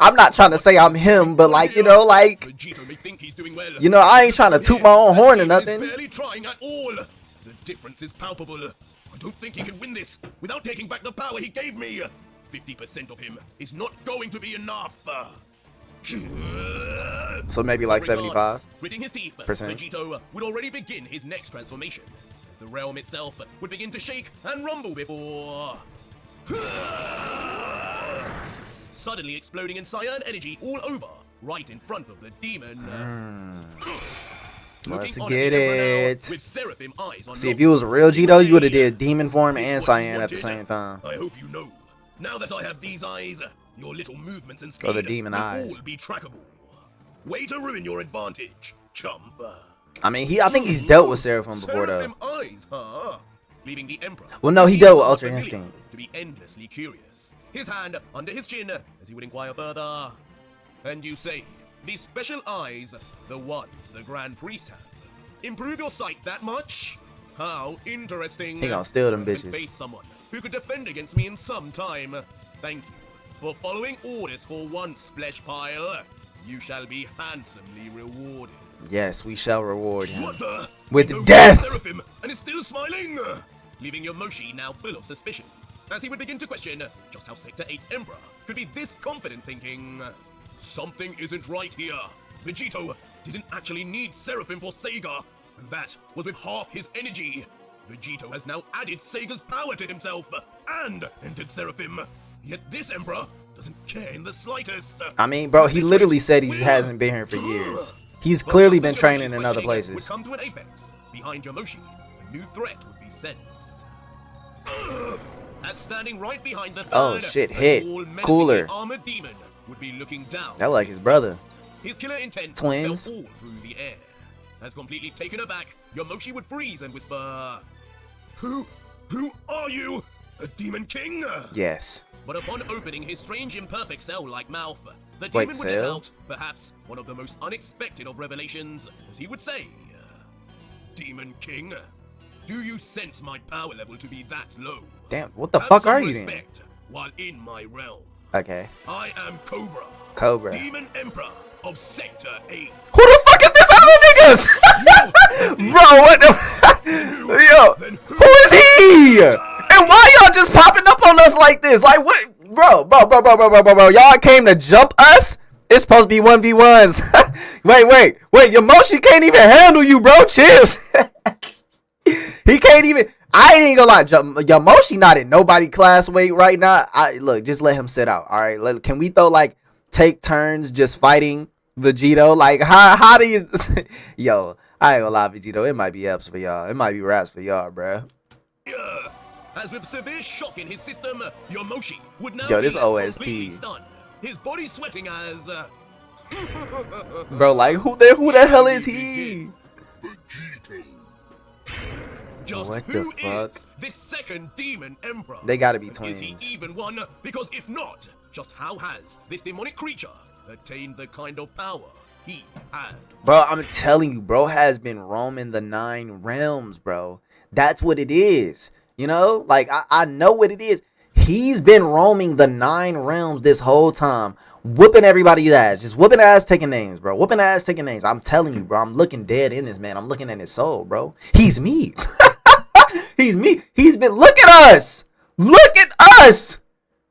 B: I'm not trying to say I'm him, but like, you know, like, you know, I ain't trying to toot my own horn or nothing.
A: Barely trying at all. The difference is palpable. I don't think he can win this without taking back the power he gave me. 50% of him is not going to be enough.
B: So maybe like 75%.
A: Gritting his teeth, Vegito would already begin his next transformation. As the realm itself would begin to shake and rumble before suddenly exploding in cyan energy all over, right in front of the demon.
B: Let's get it.
A: With seraphim eyes on
B: See, if you was a real Gito, you would have did demon form and cyan at the same time.
A: I hope you know. Now that I have these eyes, your little movements and speed
B: the demon
A: will
B: eyes.
A: all be trackable. Way to ruin your advantage, chump.
B: I mean, I think he's dealt with Seraphim before, though.
A: Seraphim eyes, huh? Leaving the Emperor.
B: Well, no, he dealt with Ultra Instinct.
A: To be endlessly curious. His hand under his chin as he would inquire further. And you say, these special eyes, the ones the Grand Priest have, improve your sight that much? How interesting.
B: He gonna steal them
A: I can
B: bitches.
A: face someone who could defend against me in some time. Thank you for following orders for once, Flesh Pile. You shall be handsomely rewarded.
B: Yes, we shall reward him.
A: What the?
B: With
A: No
B: death!
A: Seraphim, and is still smiling? Leaving your Moshi now full of suspicions, as he would begin to question just how Sector 8's Emperor could be this confident, thinking, something isn't right here. Vegito didn't actually need Seraphim for Sega, and that was with half his energy. Vegito has now added Sega's power to himself, and entered Seraphim. Yet this Emperor doesn't care in the slightest.
B: I mean, bro, he literally said he hasn't been here for years. He's clearly been training in other places.
A: Would come to an apex. Behind Yomoshi, a new threat would be sensed. As standing right behind the third,
B: Oh shit, hit.
A: tall, menacing
B: Cooler.
A: armored demon would be looking down.
B: That like his brother.
A: His killer intent
B: Twins.
A: fell all through the air. As completely taken aback, Yomoshi would freeze and whisper, Who are you? A demon king?
B: Yes.
A: But upon opening his strange imperfect cell-like mouth, the
B: Wait,
A: demon would let
B: cell?
A: out, perhaps, one of the most unexpected of revelations, as he would say, Demon King, do you sense my power level to be that low?
B: Damn, what the
A: Have
B: fuck
A: some
B: are you then?
A: respect while in my realm.
B: Okay.
A: I am Cobra.
B: Cobra.
A: Demon Emperor of Sector 8.
B: Who the fuck is this other niggas? Bro, what the? Yo, who is he? And why y'all just popping up on us like this? Like what? Bro. Y'all came to jump us? It's supposed to be 1v1s. Wait. Yamoshi can't even handle you, bro. Cheers. He can't even. I ain't gonna lie. Yamoshi not in nobody class weight right now. Look, just let him sit out. All right. Can we throw like take turns just fighting Vegito? Like how do you? Yo, I ain't gonna lie, Vegito. It might be ups for y'all. It might be raps for y'all, bro.
A: As with severe shock in his system, Yamoshi would now
B: Yo, this
A: be
B: OST.
A: completely stunned. His body sweating as
B: Bro, like who the hell is he?
C: Vegito.
A: Just
B: What
A: who
B: the fuck?
A: is this second demon emperor?
B: They gotta be
A: Is
B: twins.
A: he even one? Because if not, just how has this demonic creature attained the kind of power he has?
B: Bro, I'm telling you, bro has been roaming the 9 realms, bro. That's what it is. You know? Like, I know what it is. He's been roaming the 9 realms this whole time. Whooping everybody's ass. Just whooping ass, taking names, bro. Whooping ass, taking names. I'm telling you, bro. I'm looking dead in this man. I'm looking at his soul, bro. He's me. He's me. He's been. Look at us. Look at us.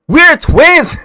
B: We're twins.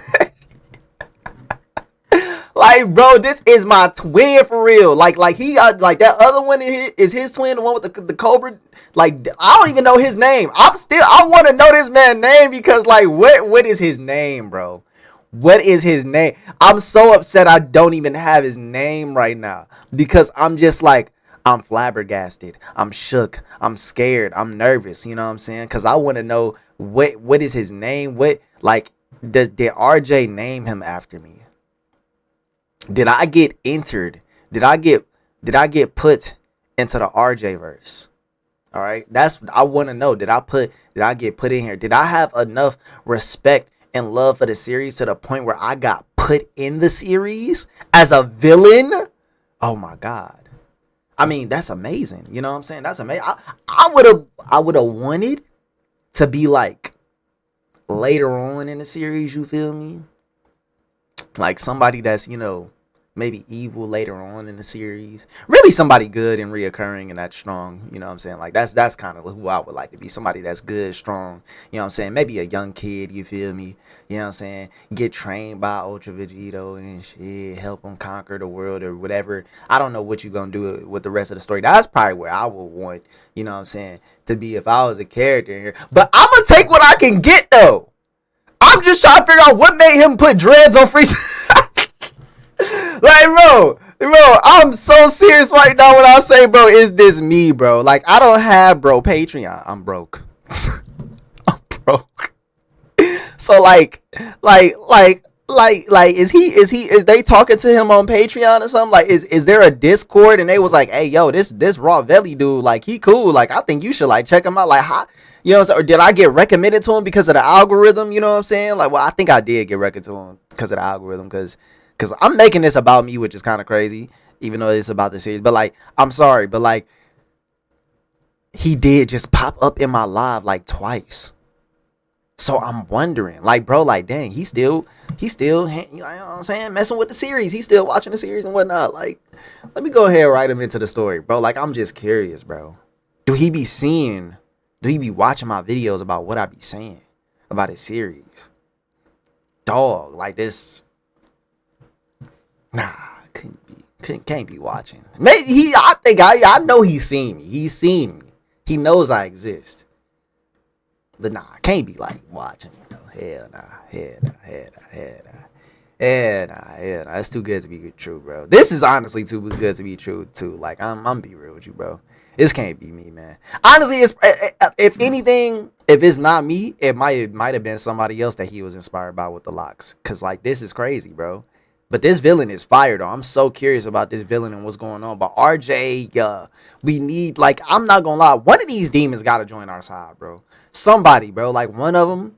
B: Like, bro, this is my twin for real. Like he, like that other one is his twin, the one with the cobra. Like, I don't even know his name. I want to know this man's name because, like, what is his name, bro? What is his name? I'm so upset I don't even have his name right now because I'm just like, I'm flabbergasted. I'm shook. I'm scared. I'm nervous. You know what I'm saying? Because I want to know what is his name? What, like, did RJ name him after me? Did I get entered? Did I get put into the RJ verse? All right, that's what I want to know. Did I get put in here? Did I have enough respect and love for the series to the point where I got put in the series as a villain? Oh my God. I mean, that's amazing. You know what I'm saying? That's amazing. I would have wanted to be like later on in the series, you feel me? Like somebody that's, you know, maybe evil later on in the series. Really somebody good and reoccurring and that's strong. You know what I'm saying? Like that's kind of who I would like to be. Somebody that's good, strong. You know what I'm saying? Maybe a young kid, you feel me? You know what I'm saying? Get trained by Ultra Vegito and shit. Help him conquer the world or whatever. I don't know what you're going to do with the rest of the story. That's probably where I would want, you know what I'm saying, to be if I was a character in here. But I'm going to take what I can get, though. I'm just trying to figure out what made him put dreads on Freeze. Like, bro, I'm so serious right now when I say, bro, is this me, bro? Like, I don't have, bro, Patreon. I'm broke. I'm broke. So, like, is they talking to him on Patreon or something? Like, is there a Discord? And they was like, hey, yo, this rawvelli dude, like, he cool. Like, I think you should, like, check him out. Like, how? You know what I'm saying? Or did I get recommended to him because of the algorithm? You know what I'm saying? Like, well, I think I did get recommended to him because of the algorithm. Because I'm making this about me, which is kind of crazy, even though it's about the series. But, like, I'm sorry. But, like, he did just pop up in my live, like, twice. So I'm wondering, like, bro, like, dang, he still, you know what I'm saying, messing with the series. He's still watching the series and whatnot. Like, let me go ahead and write him into the story, bro. Like, I'm just curious, bro. Do he be watching my videos about what I be saying about his series? Dog, like this. Nah, can't be watching. Maybe I know he's seen me. He's seen me. He knows I exist. But nah, I can't be like watching, you know. Hell nah. It's too good to be true, bro. This is honestly too good to be true, too. Like, I'm be real with you, bro. This can't be me, man. Honestly, it's, if anything, if it's not me, it might have been somebody else that he was inspired by with the locks. Cause like this is crazy, bro. But this villain is fire though. I'm so curious about this villain and what's going on. But RJ, we need, like, I'm not gonna lie, one of these demons gotta join our side, bro. Somebody, bro. Like one of them.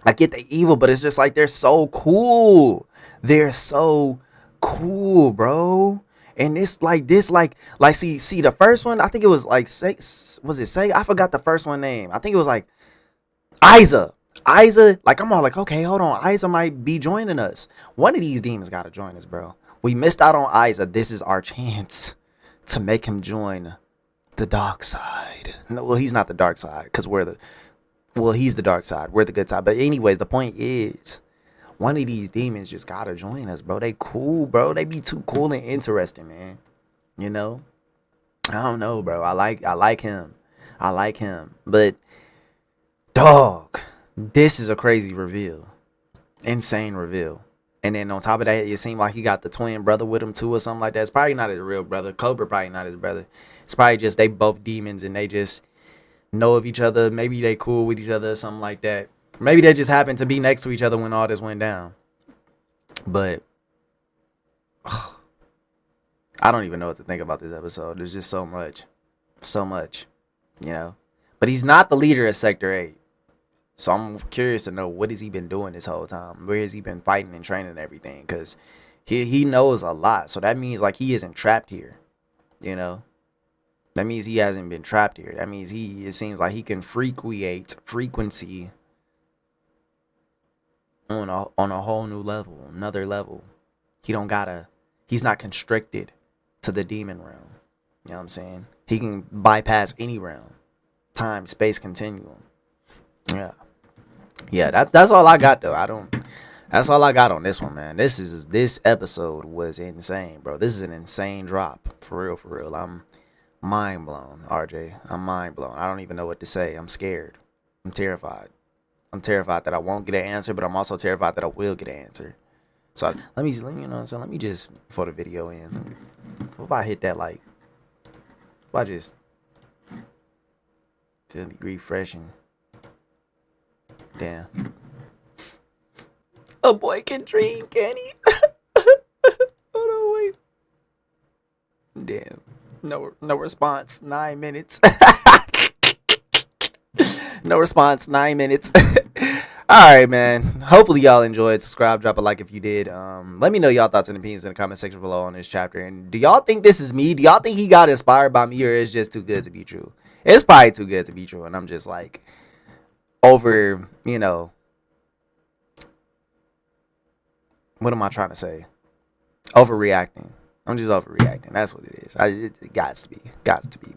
B: I get the evil, but it's just like they're so cool. They're so cool, bro. And it's like this, like see the first one, I think it was like Say? I forgot the first one name. I think it was like Isa, like I'm all like, okay, hold on, Isa might be joining us. One of these demons gotta join us, bro. We missed out on Isa. This is our chance to make him join the dark side. No, well, he's not the dark side, because he's the dark side. We're the good side. But anyways, the point is, one of these demons just gotta join us, bro. They cool, bro. They be too cool and interesting, man. You know? I don't know, bro. I like him. I like him. But dog, this is a crazy reveal. Insane reveal. And then on top of that, it seemed like he got the twin brother with him too or something like that. It's probably not his real brother. Cobra probably not his brother. It's probably just they both demons and they just know of each other. Maybe they cool with each other or something like that. Maybe they just happened to be next to each other when all this went down. But I don't even know what to think about this episode. There's just so much. So much. You know? But he's not the leader of Sector 8. So I'm curious to know what has he been doing this whole time? Where has he been fighting and training and everything? Because he knows a lot. So that means like he isn't trapped here. You know? That means he hasn't been trapped here. That means it seems like he can frequency on a whole new level, another level. He's not constricted to the demon realm. You know what I'm saying? He can bypass any realm. Time, space, continuum. Yeah. Yeah, that's all I got though. That's all I got on this one, man. This episode was insane, bro. This is an insane drop. For real. I'm mind blown, RJ. I'm mind blown. I don't even know what to say. I'm scared. I'm terrified. I'm terrified that I won't get an answer, but I'm also terrified that I will get an answer. So let me you know, so let me just before the video in. What if I hit that like? If I just feel me refreshing. Damn. A boy can dream, can he? Hold on, wait. Damn. No response. 9 minutes. No response. 9 minutes. All right, man. Hopefully y'all enjoyed. Subscribe, drop a like if you did. Let me know y'all thoughts and opinions in the comment section below on this chapter. And do y'all think this is me? Do y'all think he got inspired by me, or it's just too good to be true? It's probably too good to be true, and I'm just like over, you know, what am I trying to say? Overreacting. I'm just overreacting. That's what it is. It got to be, man.